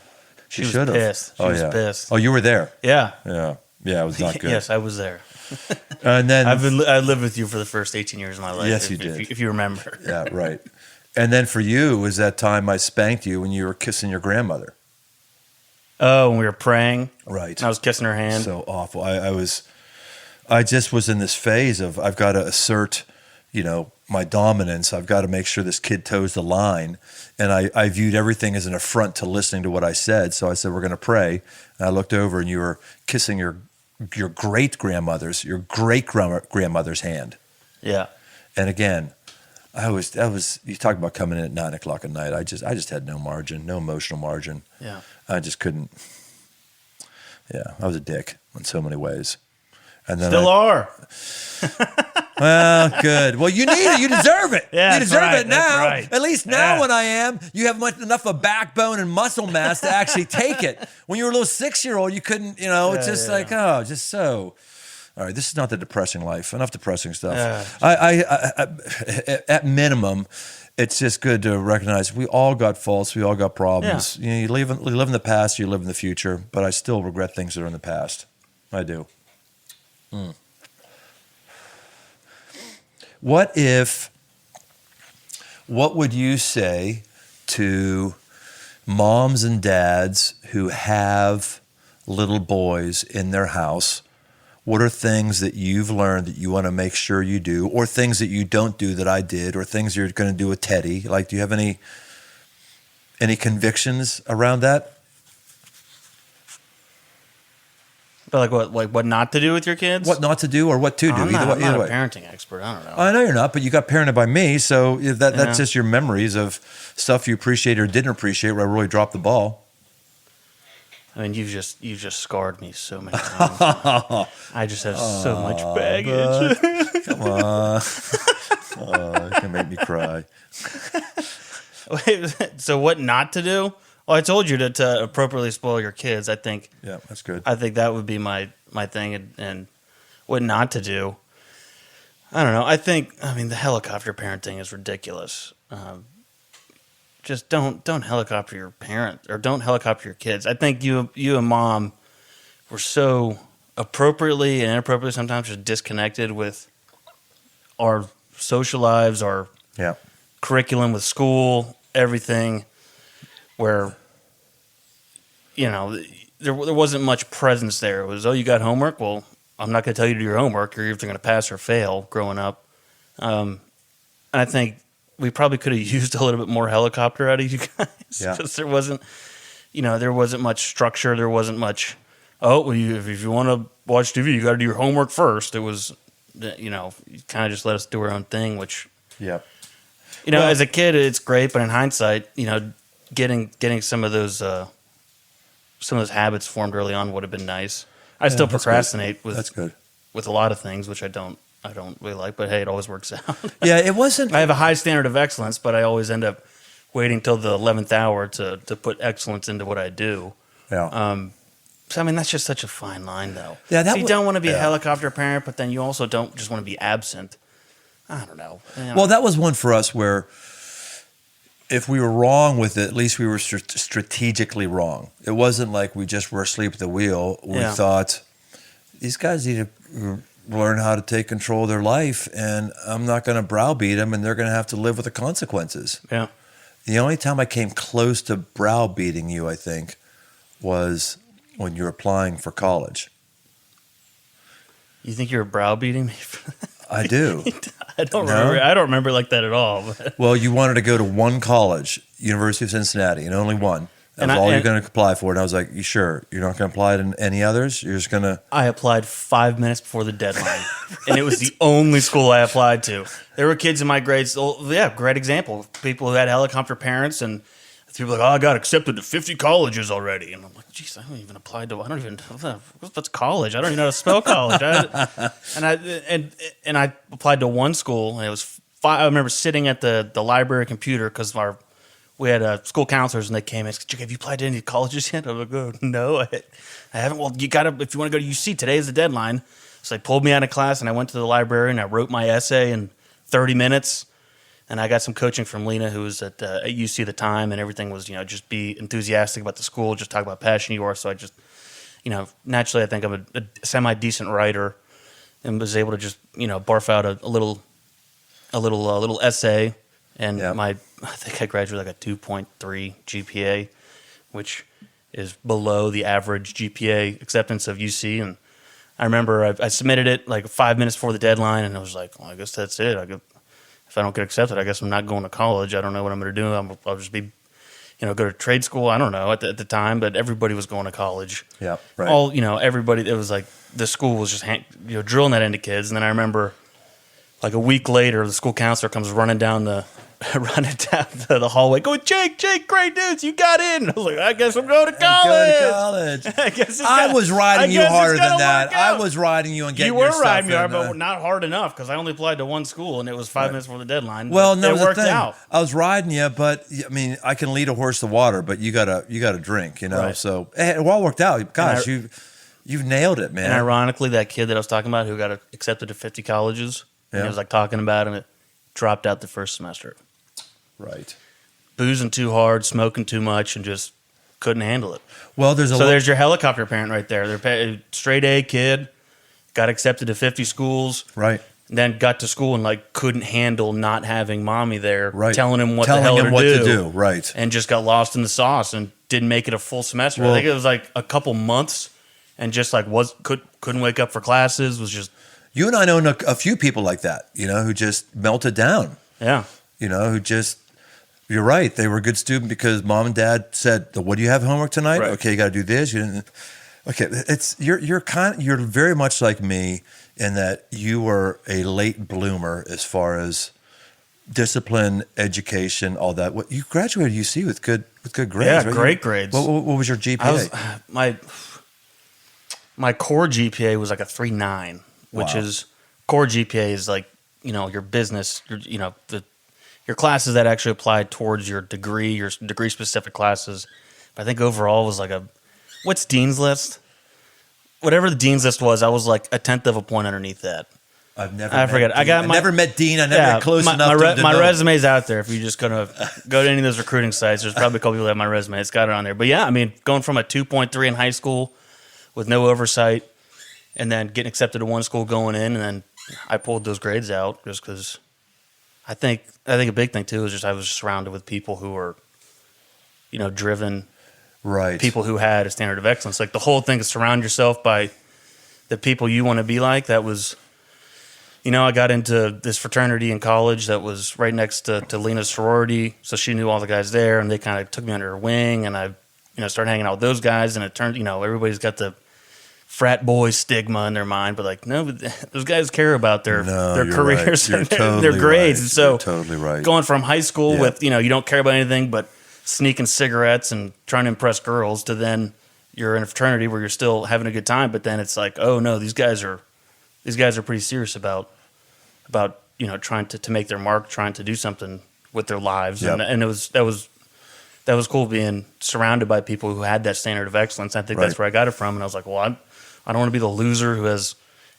she was should have. pissed. She was pissed. Oh, you were there. Yeah. Yeah, it was not good. Yes, I was there. And then I lived with you for the first 18 years of my life. Yes, you if, did. If you remember. yeah, right. And then for you was that time I spanked you when you were kissing your grandmother. Oh, when we were praying. Right. And I was kissing her hand. So awful. I just was in this phase of I've got to assert, my dominance. I've got to make sure this kid toes the line. And I viewed everything as an affront to listening to what I said. So I said, "We're going to pray." And I looked over and you were kissing your great grandmother's hand. Yeah. And again, you talk about coming in at 9 o'clock at night. I just had no margin, no emotional margin. Yeah. I just couldn't. Yeah, I was a dick in so many ways. And then Still are. Well, good. Well, you need it. You deserve it. Yeah, you that's deserve right, it now. that's right. At least now, Yeah. when I am, you have enough of backbone and muscle mass to actually take it. When you were a little 6-year-old, you couldn't. It's just just so. All right, this is not the depressing life. Enough depressing stuff. At minimum, it's just good to recognize we all got faults. We all got problems. Yeah. You live in the past. You live in the future. But I still regret things that are in the past. I do. What would you say to moms and dads who have little boys in their house? What are things that you've learned that you want to make sure you do, or things that you don't do that I did, or things you're going to do with Teddy? Like, do you have any convictions around that? But what not to do with your kids? What not to do or what to do. I'm not either a way. parenting expert. I don't know. I know you're not, but you got parented by me, so that's just your memories of stuff you appreciate or didn't appreciate where I really dropped the ball. I mean, you've just scarred me so many times. I just have so much baggage. Come on. Oh, you can make me cry. Wait, so what not to do? Well, I told you to appropriately spoil your kids. I think. Yeah, that's good. I think that would be my thing, and what not to do. I don't know. I mean, the helicopter parenting is ridiculous. Just don't helicopter your parent or don't helicopter your kids. I think you and mom were so appropriately and inappropriately sometimes just disconnected with our social lives, our curriculum with school, everything, where, you know, there wasn't much presence there. It was, oh, you got homework? Well, I'm not going to tell you to do your homework. You're either going to pass or fail growing up. And I think we probably could have used a little bit more helicopter out of you guys. Because there wasn't much structure. There wasn't much, if you want to watch TV, you got to do your homework first. It was, you kind of just let us do our own thing, which, as a kid, it's great. But in hindsight, getting some of those habits formed early on would have been nice. I still procrastinate with a lot of things, which I don't really like, but hey, it always works out. Yeah, it wasn't. I have a high standard of excellence, but I always end up waiting till the 11th hour to put excellence into what I do. Yeah. So I mean, that's just such a fine line, though. Yeah, so you don't want to be a helicopter parent, but then you also don't just want to be absent. I don't know. Well, that was one for us where if we were wrong with it, at least we were strategically wrong. It wasn't like we just were asleep at the wheel. We thought, these guys need to learn how to take control of their life, and I'm not going to browbeat them, and they're going to have to live with the consequences. Yeah. The only time I came close to browbeating you, I think, was when you were applying for college. You think you were browbeating me? I do. I don't remember. I don't remember like that at all. But. Well, you wanted to go to one college, University of Cincinnati, and only one. That was all you're going to apply for. And I was like, you sure? You're not going to apply to any others? You're just going to... I applied 5 minutes before the deadline. Right. And it was the only school I applied to. There were kids in my grades. Great example. People who had helicopter parents, and people were like, I got accepted to 50 colleges already. And I'm like, geez, I don't even apply to... I don't even... What's college? I don't even know how to spell college. And I applied to one school, and it was... I remember sitting at the library computer because we had school counselors, and they came and said, have you applied to any colleges yet? I was like, oh, no, I haven't. Well, you got to, if you want to go to UC, today is the deadline. So they pulled me out of class, and I went to the library, and I wrote my essay in 30 minutes. And I got some coaching from Lena, who was at UC at the time, and everything was, just be enthusiastic about the school, just talk about how passionate you are. So I just, naturally, I think I'm a semi-decent writer, and was able to just, barf out a little essay. And I think I graduated like a 2.3 GPA, which is below the average GPA acceptance of UC. And I remember I submitted it like 5 minutes before the deadline, and I was like, well, I guess that's it. If I don't get accepted, I guess I'm not going to college. I don't know what I'm going to do. I'll just be, go to trade school. I don't know at the time, but everybody was going to college. Yeah, right. Everybody. It was like the school was just drilling that into kids. And then I remember, like a week later, the school counselor comes running down the hallway, going, Jake, great news, you got in. I was like, I guess I'm going to college. I was riding you harder than that. I was riding you and getting your stuff. You were riding me hard, but not hard enough, because I only applied to one school, and it was 5 minutes before the deadline. Well, no, it worked out. I was riding you, but I mean, I can lead a horse to water, but you gotta drink, Right. So it all worked out. Gosh, you've nailed it, man. And ironically, that kid that I was talking about who got accepted to 50 colleges, and he was like talking about it, and it dropped out the first semester. Right. Boozing too hard, smoking too much, and just couldn't handle it. Well, there's your helicopter parent right there. They're straight A kid, got accepted to 50 schools. Right. Then got to school and couldn't handle not having mommy there, right. telling him what to do. Right. And just got lost in the sauce and didn't make it a full semester. Well, I think it was like a couple months, and just couldn't wake up for classes. Was just... You and I know a few people like that, who just melted down. Yeah. Who just... You're right. They were a good student because mom and dad said, what do you have homework tonight? Right. Okay, you got to do this. You didn't. Okay, you're very much like me in that you were a late bloomer as far as discipline, education, all that. What you graduated UC with good grades, Yeah, right? great grades. What was your GPA? My core GPA was like a 3.9, which Wow. is core GPA is like, your business, your classes that actually applied towards your degree specific classes. But I think overall was like what's Dean's List? Whatever the Dean's List was, I was like a tenth of a point underneath that. I forget. Dean. I never met Dean. I never got close enough to my know. resume's out there. If you're just gonna go to any of those recruiting sites, there's probably a couple people that have my resume. It's got it on there. But yeah, I mean, going from a 2.3 in high school with no oversight, and then getting accepted to one school going in, and then I pulled those grades out just because I think a big thing too is just I was surrounded with people who were, driven, Right. people who had a standard of excellence. Like the whole thing is surround yourself by the people you want to be like. That was, I got into this fraternity in college that was right next to Lena's sorority, so she knew all the guys there, and they kind of took me under her wing, and I, started hanging out with those guys, and it turned, everybody's got the frat boy stigma in their mind, but like, no, those guys care about their careers right. and Totally their grades. Right. And so You're totally right. Going from high school with, you don't care about anything but sneaking cigarettes and trying to impress girls to then you're in a fraternity where you're still having a good time, but then it's like, oh no, these guys are pretty serious about trying to make their mark, trying to do something with their lives. Yep. And that was cool being surrounded by people who had that standard of excellence. I think that's where I got it from. And I was like, well, I don't want to be the loser who has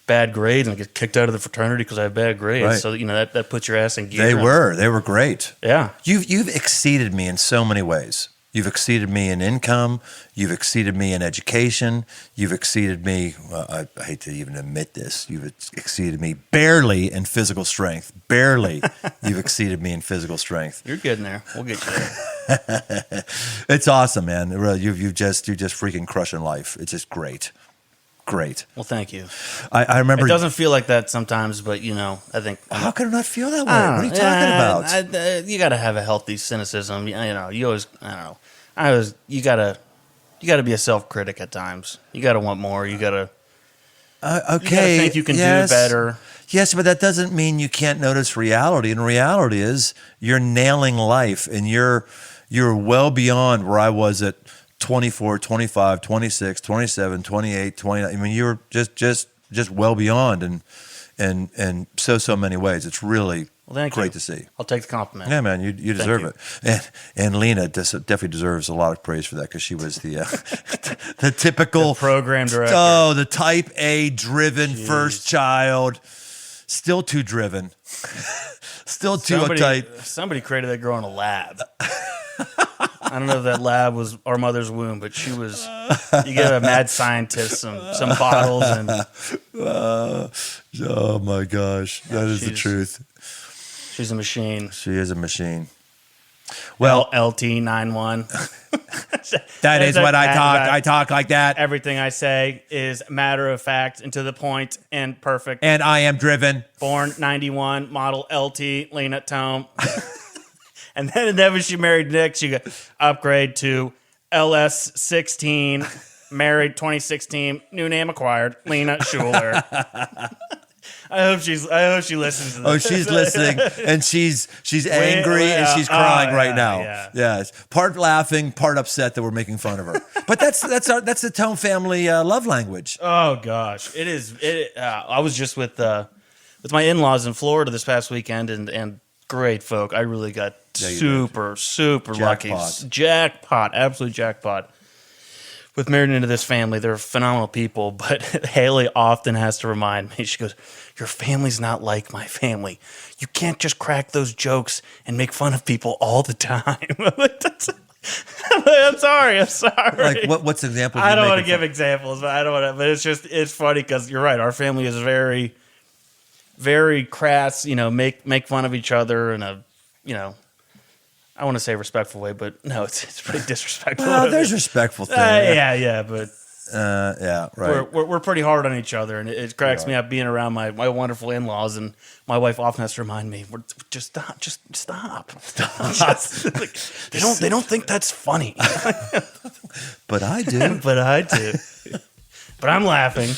bad grades and get kicked out of the fraternity because I have bad grades. Right. So, that puts your ass in gear. They were great. Yeah. You've exceeded me in so many ways. You've exceeded me in income. You've exceeded me in education. You've exceeded me, I hate to even admit this, you've exceeded me barely in physical strength. Barely. You've exceeded me in physical strength. You're getting there. We'll get you there. It's awesome, man. Really, you're just freaking crushing life. It's just great. Great. Well, thank you. I remember. It doesn't feel like that sometimes, but I think. How could it not feel that way? What are you talking about? You got to have a healthy cynicism. You always. I don't know. You gotta be a self-critic at times. You gotta want more. You gotta. Okay. You gotta think you can do better. Yes, but that doesn't mean you can't notice reality. And reality is you're nailing life, and you're well beyond where I was at 24, 25, 26, 27, 28, 29. I mean, you're just well beyond and so many ways. It's really great to see. I'll take the compliment. Yeah, man, you deserve it. And Lena definitely deserves a lot of praise for that because she was the the typical the program director. Oh, the type A driven first child, still too driven, still too uptight. Somebody created that girl in a lab. I don't know if that lab was our mother's womb, but she was. You get a mad scientist, some bottles, and oh my gosh, that is the truth. She's a machine. She is a machine. Well, LT91. That is what I talk. I talk like that. Everything I say is matter of fact and to the point and perfect. And I am driven. Born 91, model LT, Lena Tome. And then when she married Nick, she got upgrade to LS16, married 2016, new name acquired, Lena Schuler. I hope she listens to this. Oh, she's listening, and she's angry and she's crying right now. Yeah. Yes, part laughing, part upset that we're making fun of her. But that's the Tome family love language. Oh gosh, it is. I was just with my in-laws in Florida this past weekend, and great folk. I really got super lucky. Jackpot, absolute jackpot. With married into this family, they're phenomenal people, but Haley often has to remind me, she goes, your family's not like my family. You can't just crack those jokes and make fun of people all the time. I'm sorry. Like, what's an example? I don't want to give examples, but it's funny because you're right. Our family is very, very crass, make fun of each other in a, I want to say respectful way, but no, it's pretty disrespectful. Well, there's respectful things. Yeah, but yeah, right. We're pretty hard on each other, and it cracks me up being around my wonderful in-laws, and my wife often has to remind me, just stop. They don't think that's funny. But I do. But I'm laughing.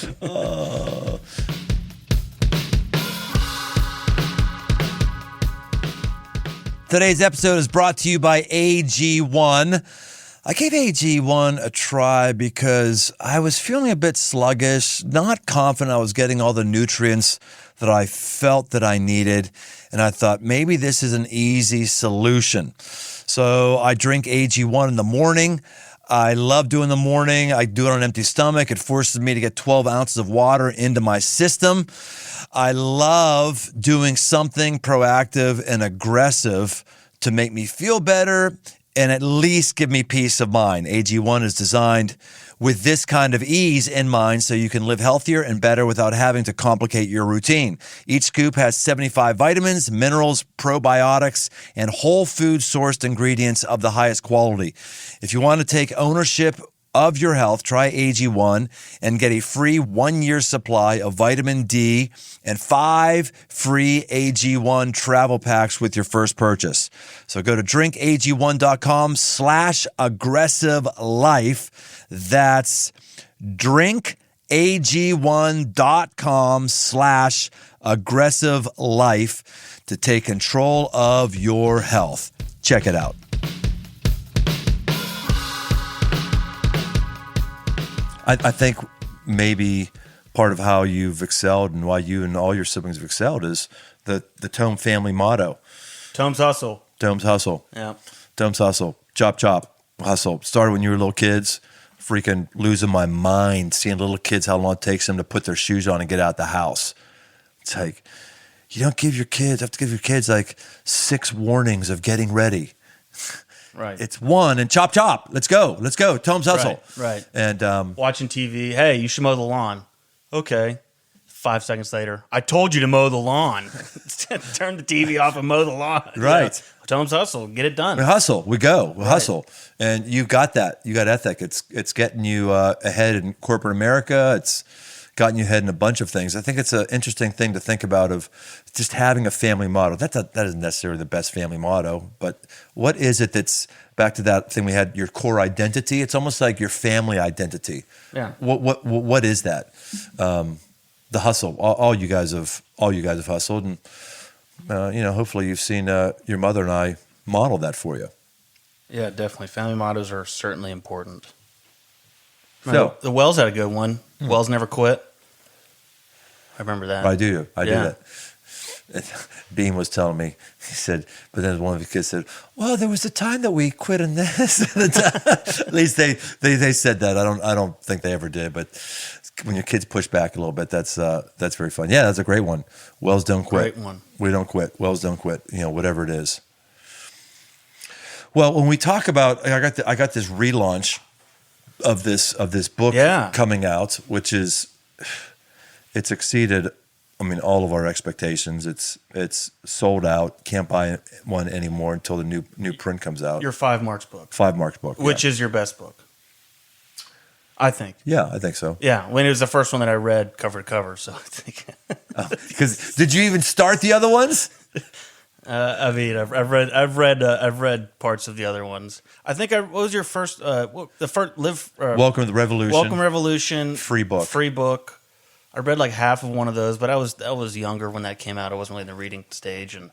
Today's episode is brought to you by AG1. I gave AG1 a try because I was feeling a bit sluggish, not confident I was getting all the nutrients that I felt that I needed, and I thought maybe this is an easy solution. So I drink AG1 in the morning. I love doing the morning. I do it on an empty stomach. It forces me to get 12 ounces of water into my system. I love doing something proactive and aggressive to make me feel better and at least give me peace of mind. AG1 is designed with this kind of ease in mind so you can live healthier and better without having to complicate your routine. Each scoop has 75 vitamins, minerals, probiotics, and whole food sourced ingredients of the highest quality. If you want to take ownership of your health, try AG1 and get a free 1-year supply of vitamin D and 5 free AG1 travel packs with your first purchase. So go to drinkag1.com/aggressive life. That's drinkag1.com/aggressive life to take control of your health. Check it out. I think maybe part of how you've excelled and why you and all your siblings have excelled is the Tome family motto. Tome's hustle. Tome's hustle. Yeah. Tome's hustle. Chop, chop. Hustle. Started when you were little kids. Freaking losing my mind seeing little kids, how long it takes them to put their shoes on and get out the house. It's like, you don't give your kids, have to give your kids like 6 warnings of getting ready. Right. It's 1 and chop, chop. Let's go. Let's go. Tome's hustle. Right. And watching TV. Hey, you should mow the lawn. Okay. 5 seconds later, I told you to mow the lawn. Turn the TV off and mow the lawn. Right. Yeah. Tome's hustle. Get it done. We hustle. We go. We hustle. And you got that. You got ethic. It's getting you ahead in corporate America. It's gotten you ahead in a bunch of things. I think it's an interesting thing to think about of just having a family motto. That isn't necessarily the best family motto, but what is it that's back to that thing we had, your core identity? It's almost like your family identity. Yeah. What is that? The hustle. All you guys have hustled, and hopefully you've seen your mother and I model that for you. Yeah, definitely. Family mottos are certainly important. So the Wells had a good one. Wells never quit. I remember that. I do that. Beam was telling me, he said, but then one of the kids said, well, there was a time that we quit in this. At least they said that. I don't think they ever did, but when your kids push back a little bit, that's very fun. Yeah, that's a great one. Wells don't quit. Great one. We don't quit. Wells don't quit. Whatever it is. Well, when we talk about, I got this relaunch of this book coming out, which is, it's exceeded, all of our expectations. It's sold out. Can't buy one anymore until the new print comes out. Your 5 Marks book. 5 Marks book. Which is your best book, I think. Yeah, I think so. Yeah, when it was the first one that I read cover to cover, so I think. Because did you even start the other ones? I've read parts of the other ones. I think what was your first? Welcome to the Revolution. Welcome Revolution. Free book. I read like half of one of those, but I was younger when that came out. I wasn't really in the reading stage, and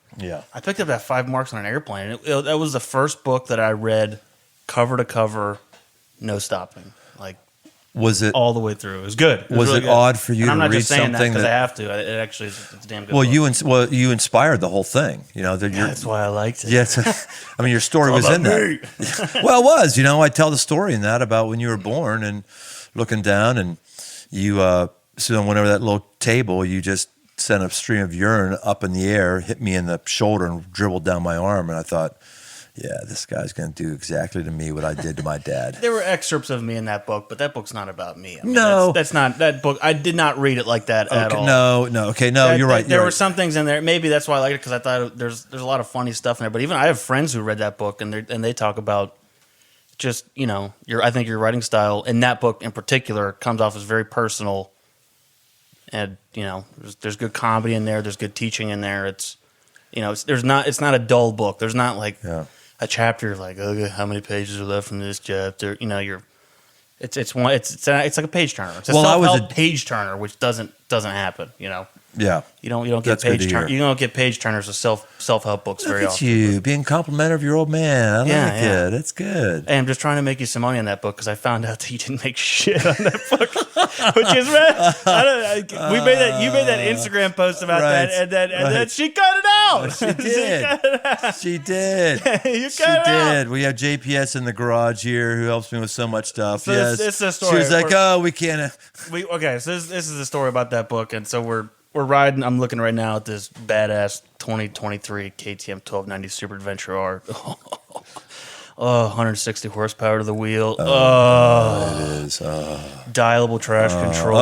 I picked up that 5 Marks on an airplane. That was the first book that I read cover to cover, no stopping. Like, was it all the way through? It was good. Was it odd for you to read something? I'm not just saying that because I have to. It actually is a damn good. Well, book. you inspired the whole thing. That's why I liked it. Yes, your story was in there. Well, it was. I tell the story in that about when you were born and looking down, and you sit on whenever that little table, you just sent a stream of urine up in the air, hit me in the shoulder, and dribbled down my arm, and I thought, yeah, this guy's going to do exactly to me what I did to my dad. There were excerpts of me in that book, but that book's not about me. No. That's not that book. I did not read it like that at all. No. Okay, no, you're right. There were some things in there. Maybe that's why I liked it, because I thought there's a lot of funny stuff in there. But even I have friends who read that book, and they talk about just, I think your writing style in that book in particular comes off as very personal. And, there's good comedy in there. There's good teaching in there. It's not a dull book. There's not like... Yeah. A chapter like, okay, how many pages are left from this chapter? It's like a page turner. It's a Well, I was self-help page turner, which doesn't happen. Yeah. You don't get That's good page to hear. you don't get page turners of self-help books Look very at often. you being complimentary of your old man. I like Yeah. it. That's good. Hey, I'm just trying to make you some money on that book because I found out that you didn't make shit on that book, which is we made that. You made that Instagram post about Right, that, and then she cut it out. She did. She did. You She cut it out. did. We have JPS in the garage here who helps me with so much stuff. So yes. this is a story. She was like, "Oh, we can't." So this is the story about that book, and so we're riding. I'm looking right now at this badass 2023 KTM 1290 Super Adventure R. 160 horsepower to the wheel. It is. Dialable traction control.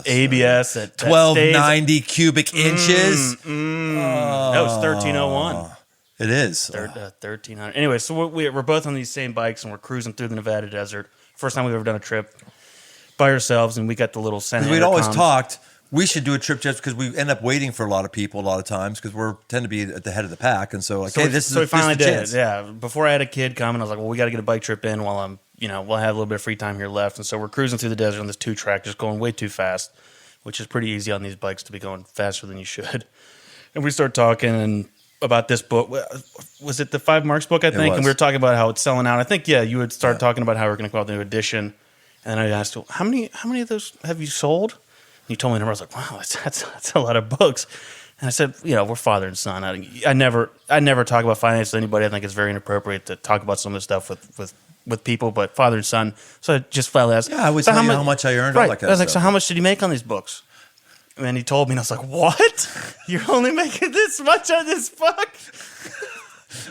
ABS at 1290 cubic inches. That was 1301. It is. 1300. Anyway, so we're both on these same bikes and we're cruising through the Nevada desert. First time we've ever done a trip by ourselves, and we got the little Santa. We'd always talked we should do a trip just because we end up waiting for a lot of people a lot of times because we tend to be at the head of the pack, and so we finally did chance. it. Yeah, before I had a kid coming, I was like, well, we got to get a bike trip in while we'll have a little bit of free time here left, and so we're cruising through the desert on this 2-track, just going way too fast, which is pretty easy on these bikes to be going faster than you should. And we start talking about this book. Was it the 5 Marks book, I think? And we were talking about how it's selling out. I think, you would start talking about how we're going to come out with a new edition. And I asked, well, how many of those have you sold? And you told me the number. I was like, wow, that's a lot of books. And I said, we're father and son. I never talk about finance with anybody. I think it's very inappropriate to talk about some of this stuff with people, but father and son. So I just finally asked. Yeah, I would tell you how much I earned. Right. All that kind I was of like, stuff. so how much did he make on these books? And he told me, and I was like, what? You're only making this much on this book?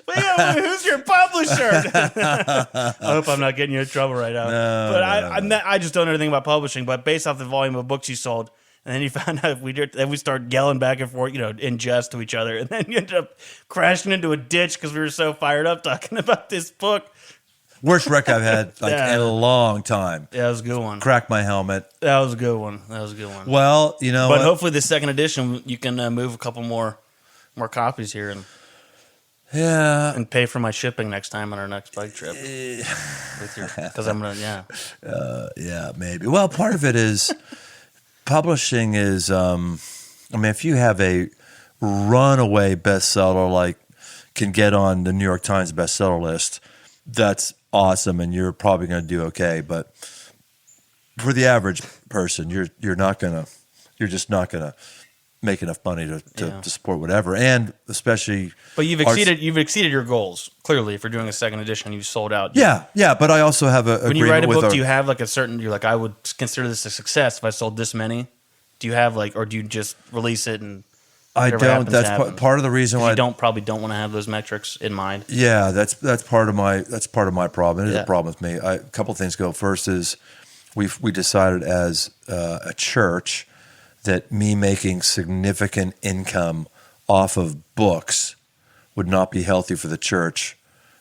Who's your publisher? I hope I'm not getting you in trouble right now. I just don't know anything about publishing, but based off the volume of books you sold, and then you found out we started yelling back and forth, in jest to each other, and then you ended up crashing into a ditch because we were so fired up talking about this book. Worst wreck I've had in a long time. Yeah, that was a good one. Cracked my helmet. That was a good one. Well, but hopefully the second edition you can move a couple more copies here and pay for my shipping next time on our next bike trip. Because I'm gonna maybe. Well, part of it is publishing is. If you have a runaway bestseller like can get on the New York Times bestseller list, that's awesome, and you're probably going to do okay. But for the average person, you're just not gonna make enough money to support whatever, and especially. But you've exceeded your goals clearly. If you're doing a second edition, you've sold out. Yeah. But I also have a. When you write a book, do you have like a certain? You're like, I would consider this a success if I sold this many. Do you have or do you just release it and? I don't. That's part of the reason why you probably don't want to have those metrics in mind. Yeah, that's part of my problem. It is a problem with me. A couple of things go. First is we decided as a church that me making significant income off of books would not be healthy for the church.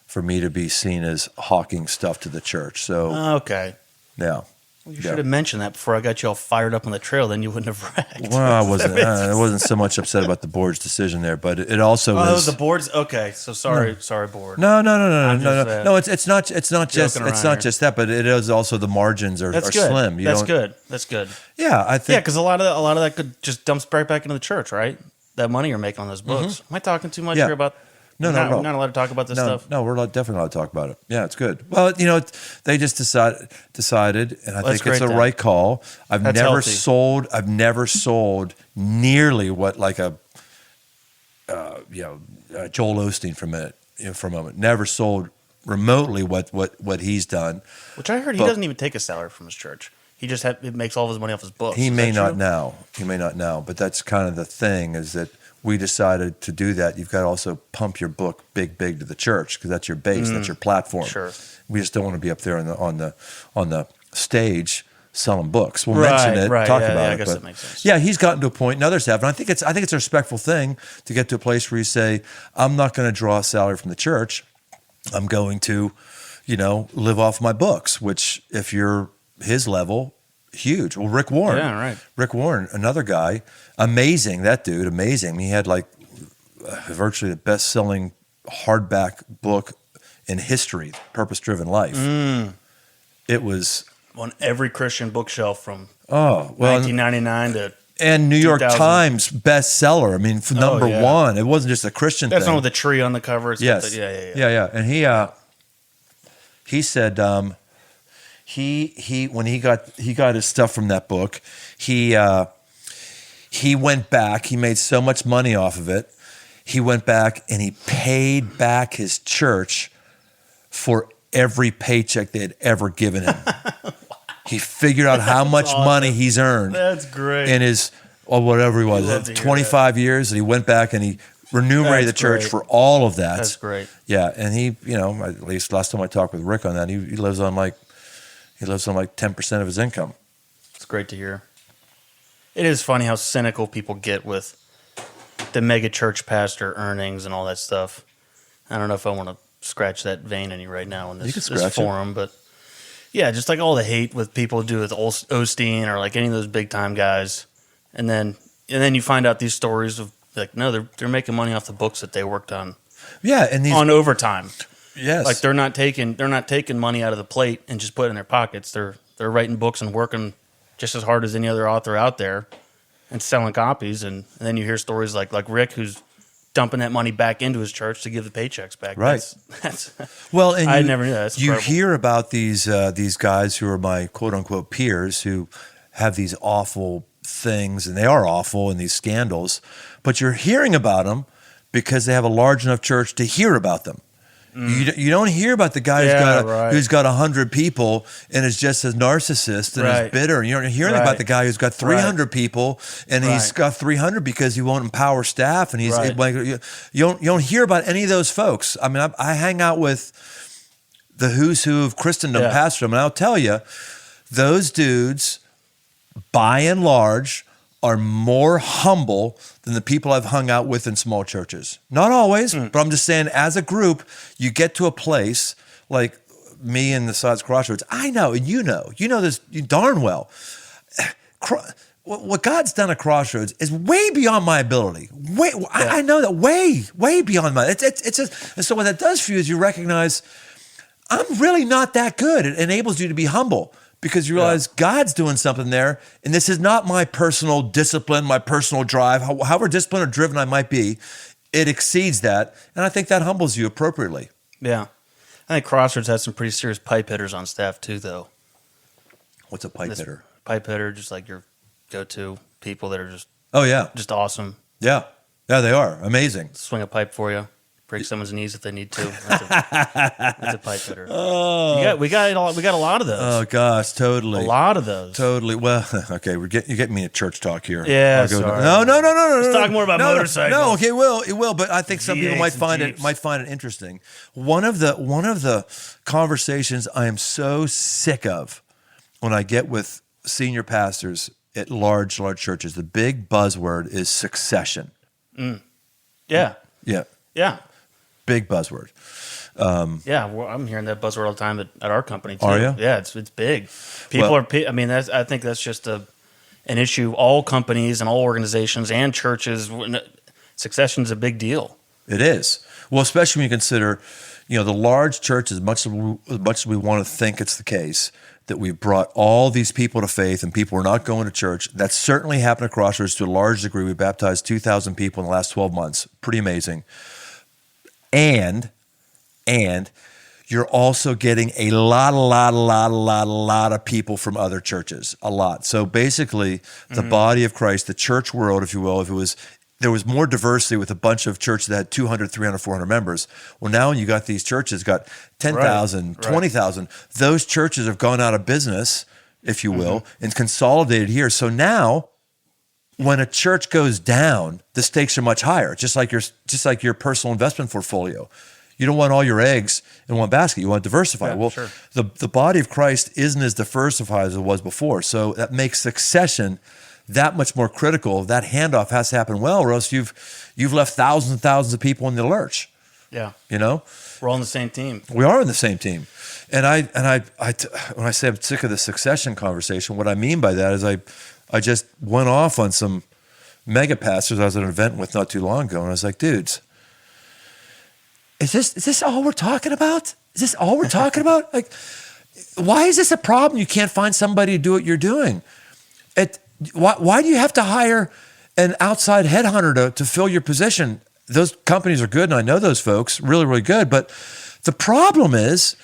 For me to be seen as hawking stuff to the church. So okay, yeah. Well, you should have mentioned that before I got you all fired up on the trail. Then you wouldn't have wrecked. Well, I wasn't so much upset about the board's decision there, but it also was. Oh, it was the board's. Okay, so sorry, board. No. It's not just that, but it is also the margins are slim. That's good. Yeah, I think. Yeah, because a lot of that could just dumps right back into the church, right? That money you're making on those books. Am I talking too much here about? No. We're not allowed to talk about this stuff. No, we're definitely allowed to talk about it. Yeah, it's good. Well, they just decided, and I think it's the right call. I've never sold nearly what like a Joel Osteen for a moment. Never sold remotely what he's done. Which I heard he doesn't even take a salary from his church. He just makes all of his money off his books. He may not now, but that's kind of the thing is that. We decided to do that. You've got to also pump your book big to the church because that's your base, that's your platform. Sure. We just don't want to be up there on the stage selling books. We'll mention it, talk about it. I guess that makes sense. Yeah, he's gotten to a point, and others have. And I think it's a respectful thing to get to a place where you say, I'm not going to draw a salary from the church. I'm going to, live off my books. Which, if you're his level. Huge. Well, Rick Warren. Yeah, right. Rick Warren, another guy, amazing. That dude, amazing. He had virtually the best-selling hardback book in history, purpose-driven life. It was On every Christian bookshelf from well, 1999 to and New York 2000. Times bestseller. I mean, for number yeah. one, it wasn't just a Christian that's thing. one with the tree on the cover. It's got Yes. yeah. And he said he when he got his stuff from that book, he went back. He made so much money off of it. He went back and he paid back his church for every paycheck they had ever given him. He figured out how much money he's earned. That's great. In his, or whatever he was, 25 years, and he went back and he remunerated the church for all of that. That's great. Yeah, and he, at least last time I talked with Rick on that, he lives on like 10% of his income. It's great to hear. It is funny how cynical people get with the mega church pastor earnings and all that stuff. I don't know if I want to scratch that vein any right now in this forum, but yeah, just like all the hate with people do with Osteen or like any of those big time guys, and then you find out these stories of like, no, they're making money off the books that they worked on. Yeah, and on overtime. Yes, like they're not taking money out of the plate and just put it in their pockets. They're writing books and working just as hard as any other author out there and selling copies. And then you hear stories like Rick, who's dumping that money back into his church to give the paychecks back. Right. That's well, and I never knew that. That's you incredible. hear about these guys who are my quote unquote peers who have these awful things, and they are awful, and these scandals, but you're hearing about them because they have a large enough church to hear about them. You don't hear about the guy who's got 100 people and is just a narcissist and is bitter. You don't hear anything about the guy who's got 300 people and he's got 300 because he won't empower staff, and he's you don't hear about any of those folks. I mean, I hang out with the who's who of Christendom pastors, and I'll tell you, those dudes, by and large, are more humble than the people I've hung out with in small churches. Not always, but I'm just saying, as a group, you get to a place like me and the Sides Crossroads. I know, and you know this darn well. What God's done at Crossroads is way beyond my ability. I know that way beyond my. It's just, and so what that does for you is you recognize I'm really not that good. It enables you to be humble, because you realize God's doing something there, and this is not my personal discipline, my personal drive. However disciplined or driven I might be, it exceeds that, and I think that humbles you appropriately. Yeah. I think Crossroads has some pretty serious pipe hitters on staff too, though. What's a pipe hitter? Pipe hitter, just like your go-to people that are just just awesome. Yeah, they are amazing. Swing a pipe for you. Break someone's knees if they need to. That's a pipe hitter. Oh, we got a lot of those. Oh gosh, totally. A lot of those. Totally. Well, okay, you're getting me a church talk here. Yeah, sorry. No. Let's talk more about motorcycles. No, okay, it will. But I think some people might find it interesting. One of the conversations I am so sick of when I get with senior pastors at large churches, the big buzzword is succession. Yeah. Yeah. Yeah. Big buzzword. Well, I'm hearing that buzzword all the time at our company too. Are you? Yeah, it's big. People are. I mean, I think that's just an issue. All companies and all organizations and churches. Succession is a big deal. It is. Well, especially when you consider, the large church, as much as we want to think it's the case, that we've brought all these people to faith and people are not going to church. That's certainly happened at Crossroads to a large degree. We baptized 2,000 people in the last 12 months. Pretty amazing. And you're also getting a lot of people from other churches. A lot. So basically, the body of Christ, the church world, if you will, there was more diversity with a bunch of churches that had 200, 300, 400 members. Well, now you got these churches got 10,000, 20,000. Those churches have gone out of business, if you will, and consolidated here. So now, when a church goes down, the stakes are much higher. Just like your personal investment portfolio. You don't want all your eggs in one basket. You want to diversify. Yeah, well, sure. The body of Christ isn't as diversified as it was before. So that makes succession that much more critical. That handoff has to happen well, or else you've left thousands and thousands of people in the lurch. Yeah. We're all on the same team. We are on the same team. And I when I say I'm sick of the succession conversation, what I mean by that is I just went off on some mega pastors I was at an event with not too long ago, and I was like, dudes, is this all we're talking about? Is this all we're talking about? Like, why is this a problem? You can't find somebody to do what you're doing. Why do you have to hire an outside headhunter to fill your position? Those companies are good, and I know those folks, really, really good. But the problem is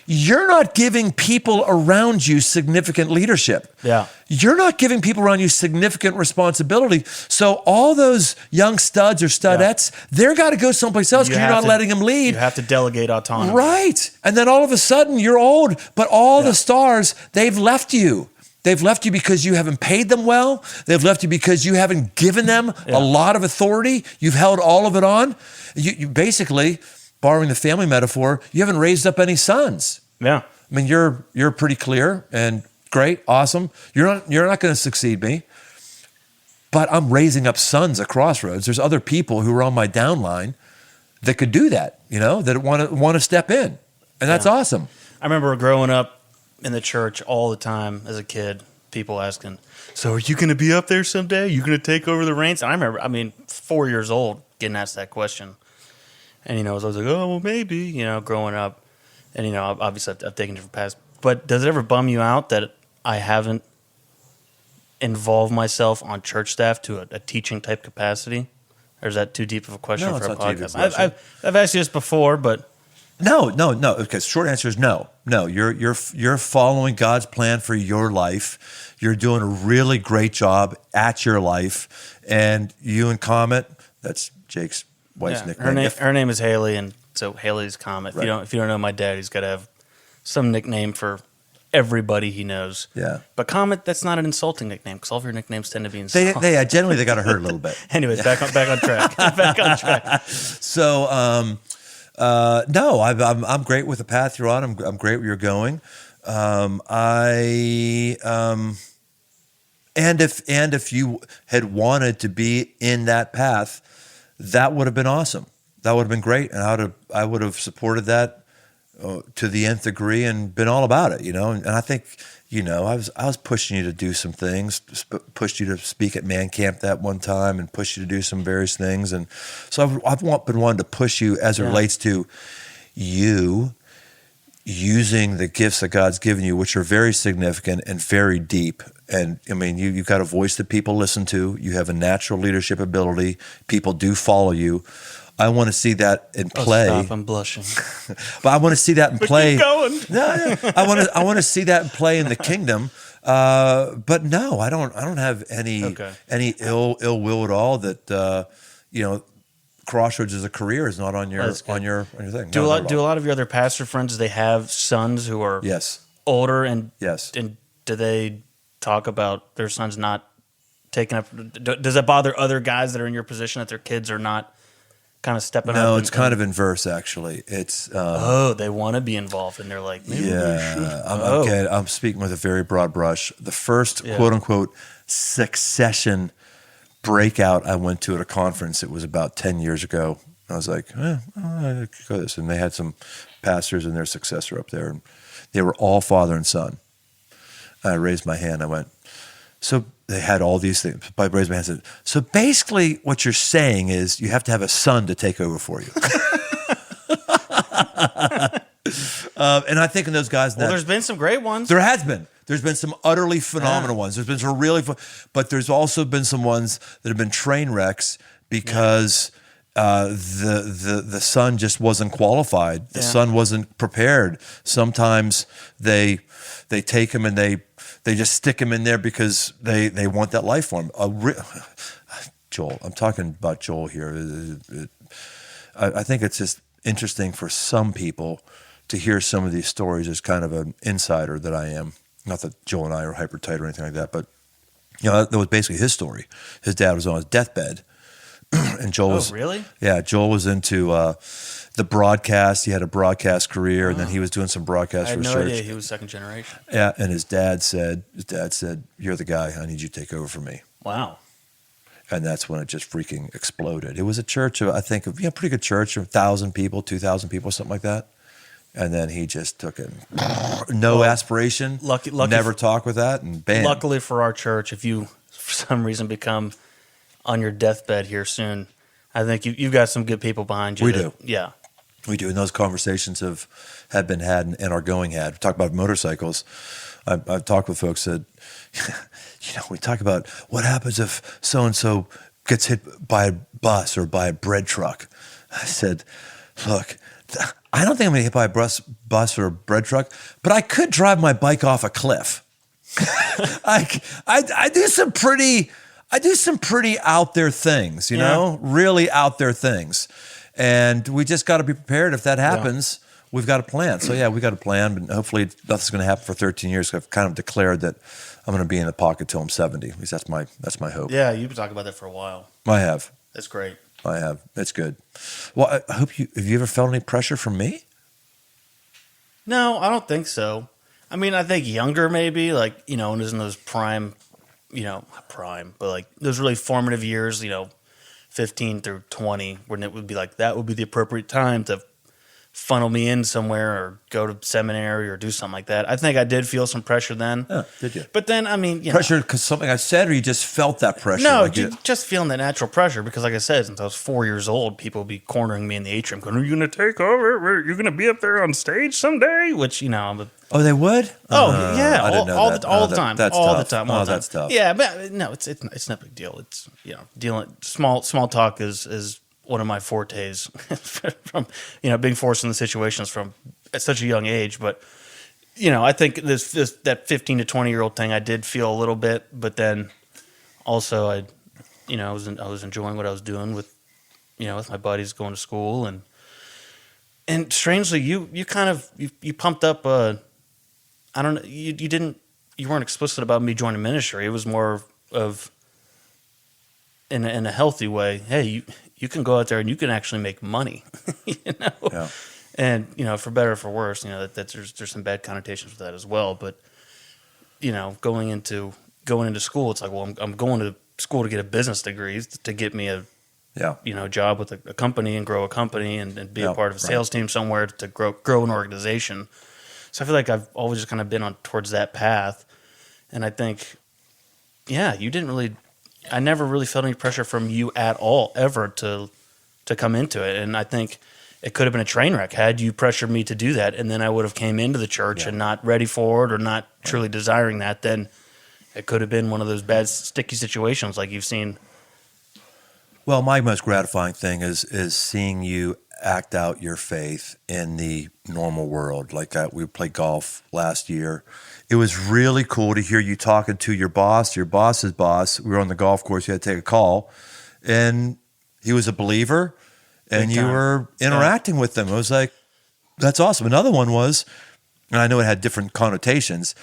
you're not giving people around you significant leadership. Yeah. You're not giving people around you significant responsibility. So all those young studs or studettes, they're got to go someplace else because you're not letting them lead. You have to delegate autonomy. Right. And then all of a sudden you're old, but all the stars, they've left you. They've left you because you haven't paid them well. They've left you because you haven't given them a lot of authority. You've held all of it on. You basically, borrowing the family metaphor, you haven't raised up any sons. Yeah. I mean, you're pretty clear and great, awesome. You're not going to succeed me. But I'm raising up sons at Crossroads. There's other people who are on my downline that could do that, that want to step in. And that's awesome. I remember growing up in the church all the time as a kid, people asking, so are you going to be up there someday? Are you going to take over the reins? And I remember, 4 years old, getting asked that question. And, I was like, oh, well, maybe, growing up. And, obviously I've taken different paths. But does it ever bum you out that I haven't involved myself on church staff to a teaching type capacity? Or is that too deep of a question for a podcast? I've asked you this before, but... No. Okay, short answer is no. No, you're following God's plan for your life. You're doing a really great job at your life. And you and Comet, that's Jake's wife's nickname. Her name is Haley, and so Haley's Comet. Right. If you don't know my dad, he's got to have some nickname for everybody he knows. Yeah. But Comet, that's not an insulting nickname because all of your nicknames tend to be insulting. Generally they got to hurt a little bit. Anyways, back on track. Back on track. So, no, I'm great with the path you're on. I'm great where you're going. And if you had wanted to be in that path, that would have been awesome. That would have been great, and I would have supported that to the nth degree and been all about it, And I think, I was pushing you to do some things, pushed you to speak at Man Camp that one time, and pushed you to do some various things, and so I've been wanting to push you as it relates to you using the gifts that God's given you, which are very significant and very deep. And you've got a voice that people listen to. You have a natural leadership ability. People do follow you. I want to see that in play. Stop! I'm blushing. But I want to see that in play. Keep going. No, I want to see that in play in the kingdom. But no, I don't have any ill will at all. That Crossroads as a career is not on your thing. Do a lot of your other pastor friends? They have sons who are older, and do they talk about their sons not taking up? Does it bother other guys that are in your position that their kids are not kind of stepping up? No, it's kind of inverse actually. It's they want to be involved, and they're like, maybe we should. I'm speaking with a very broad brush. The first quote unquote succession breakout I went to at a conference, it was about 10 years ago. I was like, I could go this. And they had some pastors and their successor up there, and they were all father and son. I raised my hand. I went, so they had all these things. I raised my hand and said, so basically what you're saying is you have to have a son to take over for you. And I think in those guys... there's been some great ones. There has been. There's been some utterly phenomenal ones. There's been some really but there's also been some ones that have been train wrecks because the son just wasn't qualified. The son wasn't prepared. Sometimes they take him and they just stick him in there because they want that life form. Joel, I'm talking about Joel here. I think it's just interesting for some people to hear some of these stories as kind of an insider that I am. Not that Joel and I are hyper tight or anything like that, but that was basically his story. His dad was on his deathbed, and Joel was really? Yeah, Joel was into the broadcast. He had a broadcast career, and then he was doing some broadcast research. I had no idea he was second generation. Yeah, and his dad said, "You're the guy. I need you to take over for me." Wow. And that's when it just freaking exploded. It was a church of, I think, pretty good church, 1,000 people, 2,000 people, something like that. And then he just took it. No aspiration. Lucky never talk with that, and bam. Luckily for our church, if you, for some reason, become on your deathbed here soon, I think you've got some good people behind you. We do. Yeah. We do, and those conversations have been had and are going had. We talk about motorcycles. I've talked with folks that, we talk about what happens if so-and-so gets hit by a bus or by a bread truck. I said, look, I don't think I'm going to get hit by a bus or a bread truck, but I could drive my bike off a cliff. I do some pretty out there things, really out there things. And we just got to be prepared if that happens. Yeah. We've got a plan. So yeah, we got a plan, but hopefully nothing's going to happen for 13 years. I've kind of declared that I'm going to be in the pocket till I'm 70. At least that's my hope. Yeah, you've been talking about that for a while. I have. That's great. I have. It's good. Well, I hope have you ever felt any pressure from me? No, I don't think so. I mean, I think younger maybe, like, when it was in those prime, not prime, but like those really formative years, 15 through 20, when it would be like, that would be the appropriate time to funnel me in somewhere or go to seminary or do something like that. I think I did feel some pressure then. Oh, did you? But then, I mean, pressure because something I said, or you just felt that pressure? No, like just feeling that natural pressure because, like I said, since I was 4 years old, people would be cornering me in the atrium going, are you going to take over? You're going to be up there on stage someday? Which, Oh, they would? Oh, yeah. I didn't know all that. the time. That's all tough. the time. That's tough. Yeah, but no, it's not a big deal. It's, dealing small talk is one of my fortes from, being forced into situations from at such a young age. But, I think that 15 to 20-year-old thing, I did feel a little bit, but then also I was enjoying what I was doing with my buddies going to school and strangely, you kind of pumped up. I don't know. You weren't explicit about me joining ministry. It was more of in a healthy way. Hey, you can go out there and you can actually make money. Yeah. And for better or for worse, that there's some bad connotations with that as well. But going into school, it's like, well, I'm going to school to get a business degree to get me a job with a company and grow a company and be a part of a sales team somewhere to grow an organization. So I feel like I've always just kind of been towards that path. And I think, I never really felt any pressure from you at all, ever to come into it. And I think it could have been a train wreck had you pressured me to do that. And then I would have came into the church and not ready for it or not truly desiring that. Then it could have been one of those bad, sticky situations like you've seen. Well, my most gratifying thing is seeing you act out your faith in the normal world. Like we played golf last year. It was really cool to hear you talking to your boss's boss. We were on the golf course. You had to take a call. And he was a believer. And you were interacting with them. It was like, that's awesome. Another one was, and I know it had different connotations,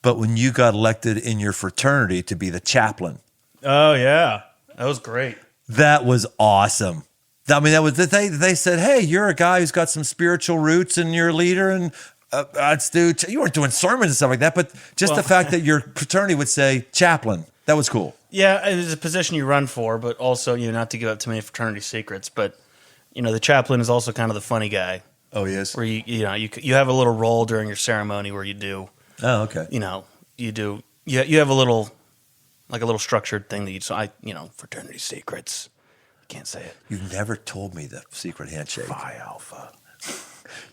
but when you got elected in your fraternity to be the chaplain. Oh, yeah. That was great. That was awesome. I mean, that was they said, hey, you're a guy who's got some spiritual roots and you're a leader and you weren't doing sermons and stuff like that, but just the fact that your fraternity would say chaplain, that was cool. Yeah, it is a position you run for, but also, not to give up too many fraternity secrets, but, the chaplain is also kind of the funny guy. Oh, he is? Where you have a little role during your ceremony where you do. Oh, okay. You do. You have a little structured thing that fraternity secrets. Can't say it. You've never told me the secret handshake. Phi Alpha.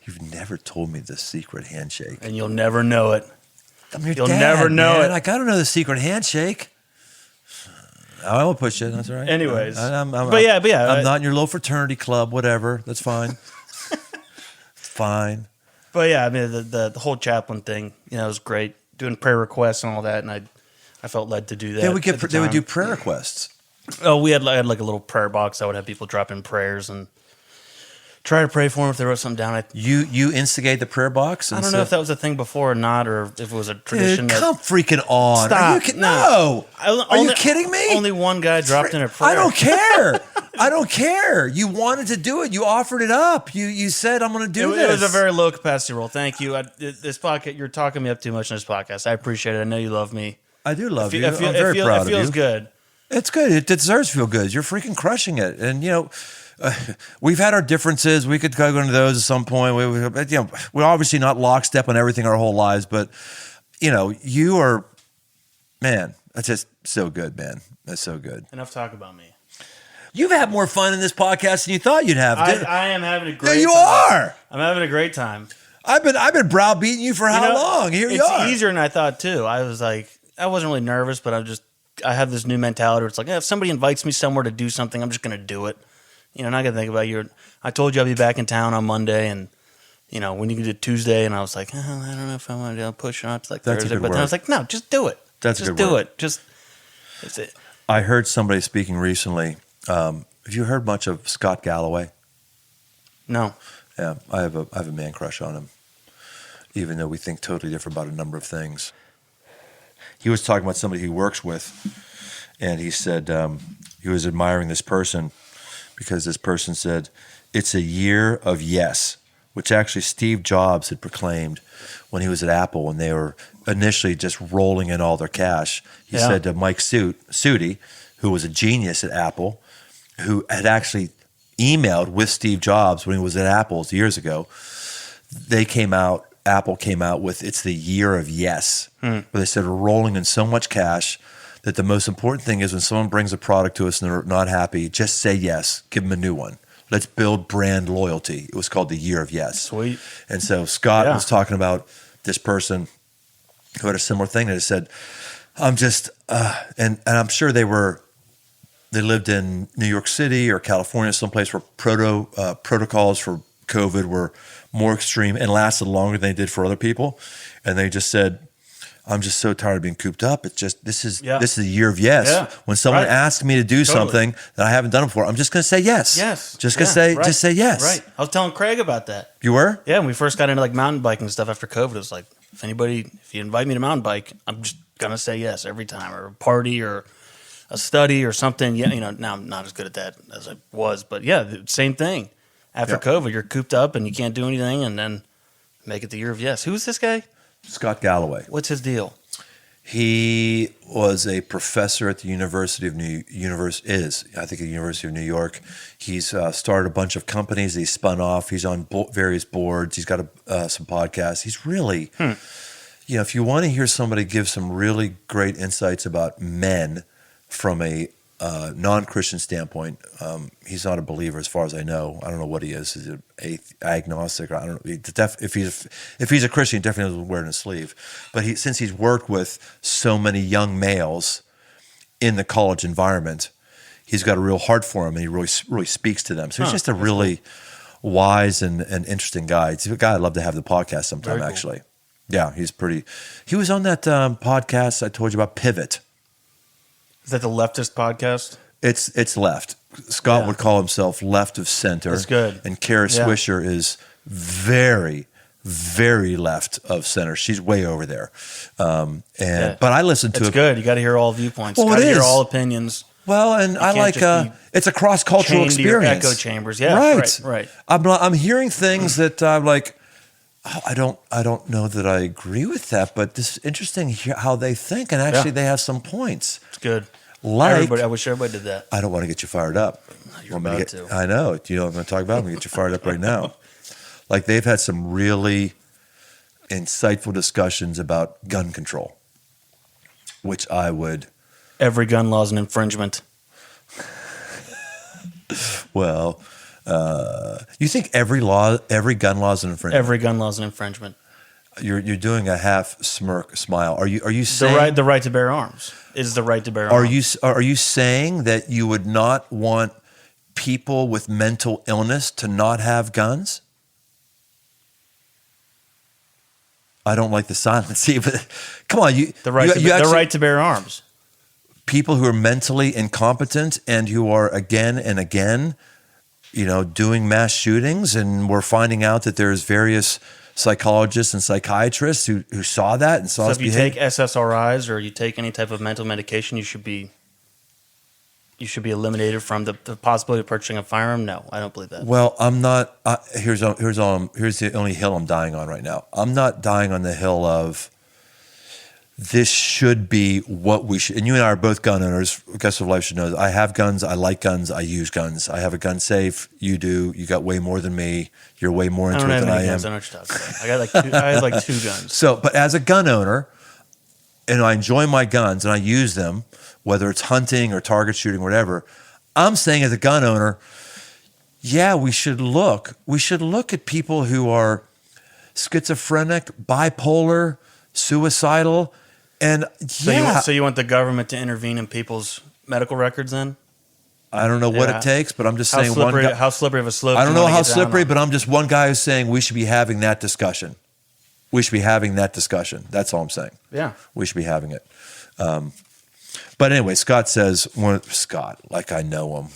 You've never told me the secret handshake. And you'll never know it. I'm your You'll dad, never know man. it. I gotta know the secret handshake. I won't push it. That's all right. Anyways. I'm but yeah. I'm not in your little fraternity club, whatever. That's fine. Fine. But yeah, I mean, the whole chaplain thing, it was great. Doing prayer requests and all that, and I felt led to do that. They would do prayer requests. Oh, I had like a little prayer box. I would have people drop in prayers and try to pray for them if they wrote something down. You instigate the prayer box? I don't know if that was a thing before or not, or if it was a tradition. Dude, come freaking on. Stop. Are you kidding? No. Are you kidding me? Only one guy dropped in a prayer. I don't care. I don't care. You wanted to do it. You offered it up. You said, I'm going to do this. It was a very low capacity role. Thank you. This podcast, you're talking me up too much in this podcast. I appreciate it. I know you love me. I do love you. I'm very proud of you. It feels good. It's good. It deserves to feel good. You're freaking crushing it. And, we've had our differences. We could go into those at some point. We're obviously not lockstep on everything our whole lives, but, you are, man, that's just so good, man. That's so good. Enough talk about me. You've had more fun in this podcast than you thought you'd have. I am having a great There you time. are. I'm having a great time. I've been browbeating you for how long? Here you are. It's easier than I thought too. I was like, I wasn't really nervous, but I have this new mentality where it's like, if somebody invites me somewhere to do something, I'm just going to do it. Not going to think about you. I told you I'll be back in town on Monday, and when you can do Tuesday, and I was like, I don't know if I want to push it on to like Thursday, but then I was like, no, just do it. That's just a good do word. it. That's it. I heard somebody speaking recently. Have you heard much of Scott Galloway? No. Yeah, I have a man crush on him, even though we think totally different about a number of things. He was talking about somebody he works with, and he said he was admiring this person because this person said, it's a year of yes, which actually Steve Jobs had proclaimed when he was at Apple when they were initially just rolling in all their cash. He said to Mike Sudi, who was a genius at Apple, who had actually emailed with Steve Jobs when he was at Apple years ago, Apple came out with it's the year of yes, where they said we're rolling in so much cash that the most important thing is when someone brings a product to us and they're not happy, just say yes, give them a new one. Let's build brand loyalty. It was called the year of yes. Sweet. And so Scott was talking about this person who had a similar thing that said, I'm just, and I'm sure they lived in New York City or California, someplace where protocols for COVID were more extreme and lasted longer than they did for other people. And they just said, I'm just so tired of being cooped up. It's just, this is the year of yes. Yeah. When someone asks me to do something that I haven't done before, I'm just going to say yes. Yes. Just going to just say yes. Right. I was telling Craig about that. You were? Yeah. When we first got into like mountain biking and stuff after COVID, it was like, if you invite me to mountain bike, I'm just going to say yes every time, or a party or a study or something. Yeah. Now I'm not as good at that as I was, but yeah, the same thing. After COVID, you're cooped up and you can't do anything, and then make it the year of yes. Who's this guy? Scott Galloway. What's his deal? He was a professor at the University of New York. He's started a bunch of companies. He's spun off. He's on various boards. He's got some podcasts. He's really, if you want to hear somebody give some really great insights about men from a non-Christian standpoint, he's not a believer as far as I know. I don't know what he is. He's an agnostic. Or I don't know. If he's a Christian, he definitely doesn't wear it in his sleeve. But since he's worked with so many young males in the college environment, he's got a real heart for them, and he really speaks to them. So he's just a really wise and interesting guy. He's a guy I'd love to have the podcast sometime, actually. Yeah, he's pretty. He was on that podcast I told you about, Pivot. Is that the leftist podcast? It's left. Scott would call himself left of center. That's good. And Kara Swisher is very, very left of center. She's way over there. But I listen to it. It's good. You got to hear all viewpoints. Well, got to it hear is. all opinions. Well, and I like it's a cross-cultural Chained to your experience. echo chambers. Yeah, right. I'm hearing things that I'm like, I don't know that I agree with that, but this is interesting how they think, and actually they have some points. It's good. I wish everybody did that. I don't want to get you fired up. You're about to. I know. Do you know what I'm going to talk about? I'm going to get you fired up right now. Like, they've had some really insightful discussions about gun control, which I would... Every gun law is an infringement. Well, you think every gun law is an infringement? Every gun law is an infringement. You're doing a half smile. Are you saying the right to bear arms is the right to bear arms? Are you saying that you would not want people with mental illness to not have guns? I don't like the silence. See, but come on, the right to bear arms. People who are mentally incompetent and who are again and again, doing mass shootings, and we're finding out that there's various psychologists and psychiatrists who saw that and saw. So if you take SSRIs or you take any type of mental medication, you should be eliminated from the possibility of purchasing a firearm. No, I don't believe that. Well, I'm not. Here's the only hill I'm dying on right now. I'm not dying on the hill of this should be what we should. And you and I are both gun owners. Guest of Life should know that I have guns. I like guns. I use guns. I have a gun safe. You do. You got way more than me. You're way more into it than I am. Guns. I know what you're talking about. I have like two guns. So, but as a gun owner, and I enjoy my guns and I use them, whether it's hunting or target shooting, whatever, I'm saying as a gun owner, yeah, we should look. We should look at people who are schizophrenic, bipolar, suicidal, and So you want the government to intervene in people's medical records then? I don't know what Yeah. it takes, but I'm just How saying slippery, one guy. how slippery of a slope? I do don't you know wanna how get down slippery, on? but I'm just one guy who's saying we should be having that discussion. We should be having that discussion. That's all I'm saying. Yeah. We should be having it. But anyway, Scott says, Scott, like I know him.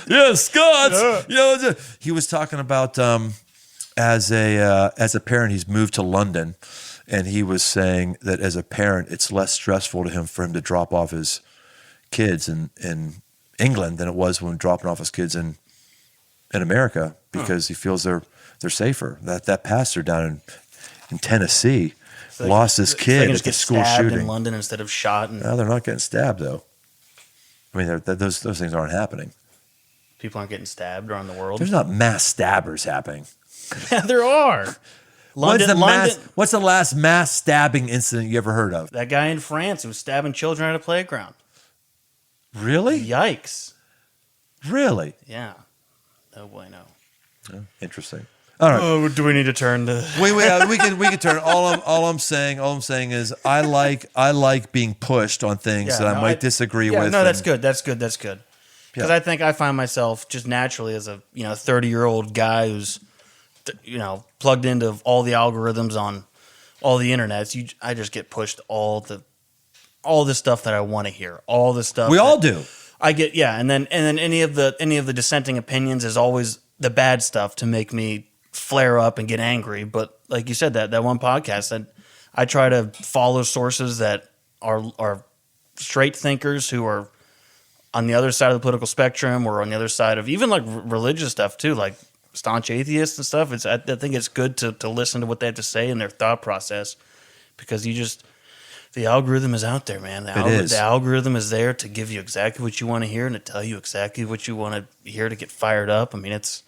Yeah, Scott. Yeah. You know, he was talking about as a parent, he's moved to London, and he was saying that as a parent, it's less stressful to him for him to drop off his kids in England than it was when dropping off his kids in America, because he feels they're safer. That pastor down in Tennessee lost his So they kid can at just the get school stabbed shooting. in London instead of shot, and No, they're not getting stabbed though. I mean, those things aren't happening. people aren't getting stabbed around the world. There's not mass stabbers happening. Yeah, there are. London, What's the last mass stabbing incident you ever heard of? that guy in France who was stabbing children at a playground. Really? Yikes. Really? Yeah. Oh boy, no. Interesting. All right. Oh, do we need to turn to? We can turn. All I'm saying is I like being pushed on things Yeah, that I no, might disagree Yeah, with. no, that's and- good. That's good. That's good. Because Yeah. I think I find myself just naturally as a 30-year-old guy who's plugged into all the algorithms on all the internets. I just get pushed all the stuff that I want to hear. All the stuff We that- all do. I get and then any of the dissenting opinions is always the bad stuff to make me flare up and get angry. But like you said, that one podcast, that I try to follow sources that are straight thinkers who are on the other side of the political spectrum, or on the other side of even like religious stuff too, like staunch atheists and stuff. I think it's good to listen to what they have to say and their thought process, because the algorithm is out there, man. The algorithm is there to give you exactly what you want to hear and to tell you exactly what you want to hear to get fired up. I mean, it's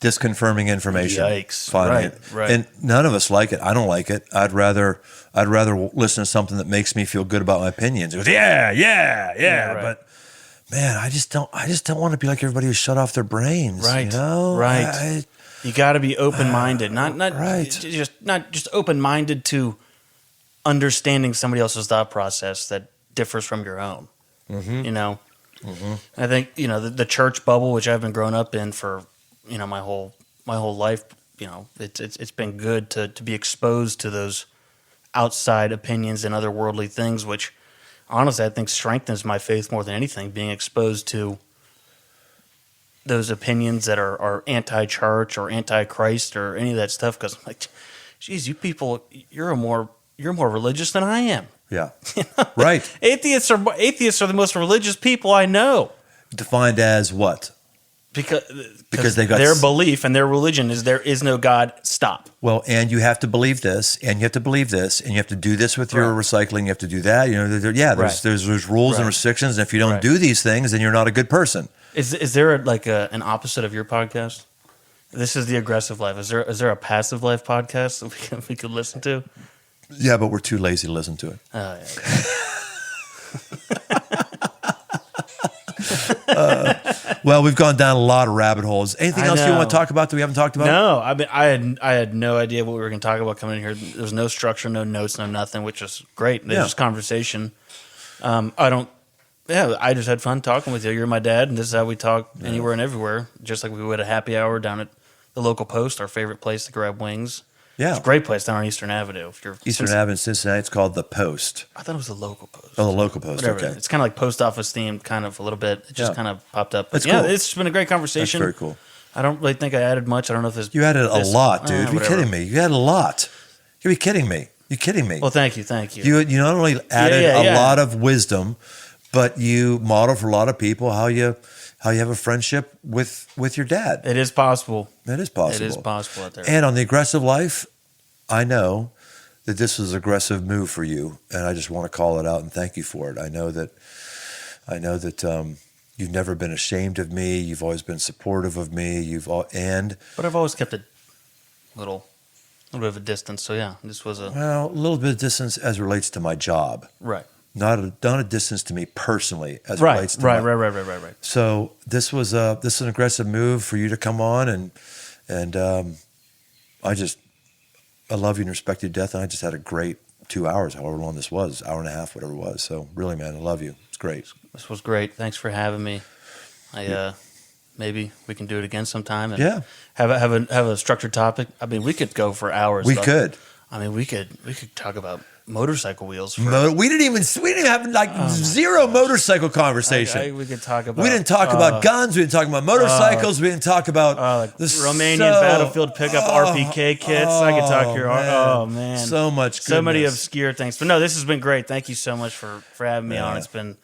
Disconfirming information. Yikes. Finding Right, it. right. And none of us like it. I don't like it. I'd rather listen to something that makes me feel good about my opinions. It goes, yeah. right. But man, I just don't want to be like everybody who shut off their brains. Right, You know? right. You got to be open-minded, not Right. just open-minded to understanding somebody else's thought process that differs from your own. Mm-hmm. You know, I think the church bubble, which I've been growing up in for my whole life. It's been good to be exposed to those outside opinions and otherworldly things, which honestly I think strengthens my faith more than anything. Being exposed to those opinions that are anti-church or anti-Christ or any of that stuff, because I'm like, geez, you people, you're more religious than I am. Yeah. Right. Atheists are the most religious people I know. Defined as what? Because they got their belief and their religion is there is no God. Stop. Well, and you have to believe this, and you have to believe this, and you have to do this with your recycling. You have to do that. There's rules and restrictions, and if you don't do these things, then you're not a good person. Is there an opposite of your podcast? This is the aggressive life. Is there a passive life podcast that we could listen to? Yeah, but we're too lazy to listen to it. Oh, yeah. Well, we've gone down a lot of rabbit holes. Anything I else you know. want to talk about that we haven't talked about? No, I had no idea what we were going to talk about coming in here. There was no structure, no notes, no nothing, which is great. There's just conversation. I just had fun talking with you. You're my dad, and this is how we talk anywhere and everywhere, just like we would a happy hour down at the local Post, our favorite place to grab wings. Yeah. It's a great place down on Eastern Avenue. If you're Eastern Avenue in Cincinnati, it's called the Post. I thought it was the local Post. Oh, the local Post. Whatever. Okay. It's kind of like post office themed, kind of a little bit. It just Yeah. kind of popped up. That's yeah, cool. it's been a great That's conversation. very cool. I don't really think I added much. I don't know if there's You added a lot, dude. You're whatever. kidding me. You added a lot. You're kidding me. You're kidding me. Well, thank you. You not only added yeah. a lot of wisdom, but you model for a lot of people how you have a friendship with your dad. It is possible. That is possible. It is possible out there. And on the aggressive life, I know that this was an aggressive move for you, and I just want to call it out and thank you for it. I know that you've never been ashamed of me. You've always been supportive of me. But I've always kept a little bit of a distance. So yeah, this was a little bit of distance as relates to my job. right. not a distance to me personally as it Right, relates to right. So this was an aggressive move for you to come on, and I love you and respect you to death, and I just had a great 2 hours, however long this was, hour and a half, whatever it was. So really, man, I love you. It's great. This was great. Thanks for having me. Maybe we can do it again sometime. And have a structured topic. I mean, we could go for hours. We could talk about motorcycle wheels. We didn't even have zero motorcycle conversation. We could talk about. We didn't talk about guns. We didn't talk about motorcycles. We didn't talk about the Romanian battlefield pickup RPK kits. I could talk here. Oh man, so much. So many obscure things. But no, this has been great. Thank you so much for having me on. It's been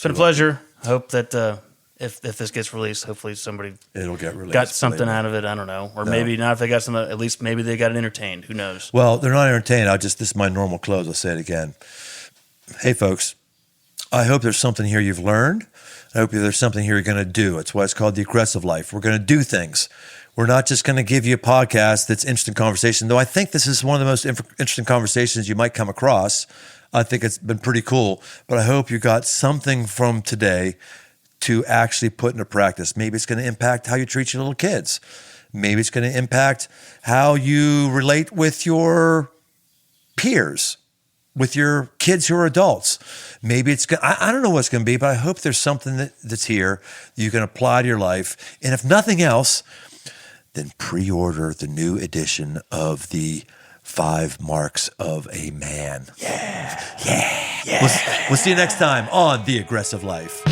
a pleasure. I hope that if this gets released, hopefully somebody it'll get released. Got something out of it. I don't know, or maybe not. If they got something, at least maybe they got entertained. Who knows? Well, they're not entertained. This is my normal close. I'll say it again. Hey, folks, I hope there's something here you've learned. I hope there's something here you're going to do. It's why it's called The Aggressive Life. We're going to do things. We're not just going to give you a podcast that's instant conversation, though I think this is one of the most interesting conversations you might come across. I think it's been pretty cool, but I hope you got something from today to actually put into practice. Maybe it's going to impact how you treat your little kids. Maybe it's going to impact how you relate with your peers, with your kids who are adults. Maybe it's going I don't know what it's going to be, but I hope there's something that's here that you can apply to your life. And if nothing else, then pre-order the new edition of the 5 Marks of a Man. Yeah. We'll see you next time on The Aggressive Life.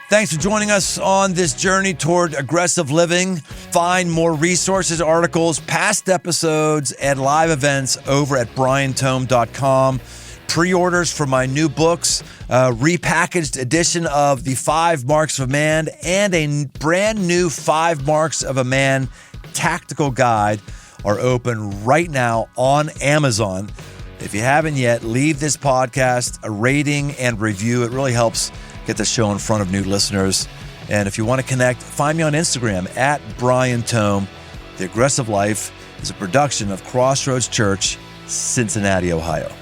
Thanks for joining us on this journey toward aggressive living. Find more resources, articles, past episodes, and live events over at briantome.com. Pre-orders for my new books, repackaged edition of the 5 Marks of a Man, and a brand new 5 Marks of a Man tactical guide are open right now on Amazon. If you haven't yet, leave this podcast a rating and review. It really helps get the show in front of new listeners. And if you want to connect, find me on Instagram at Brian Tome. The Aggressive Life is a production of Crossroads Church, Cincinnati, Ohio.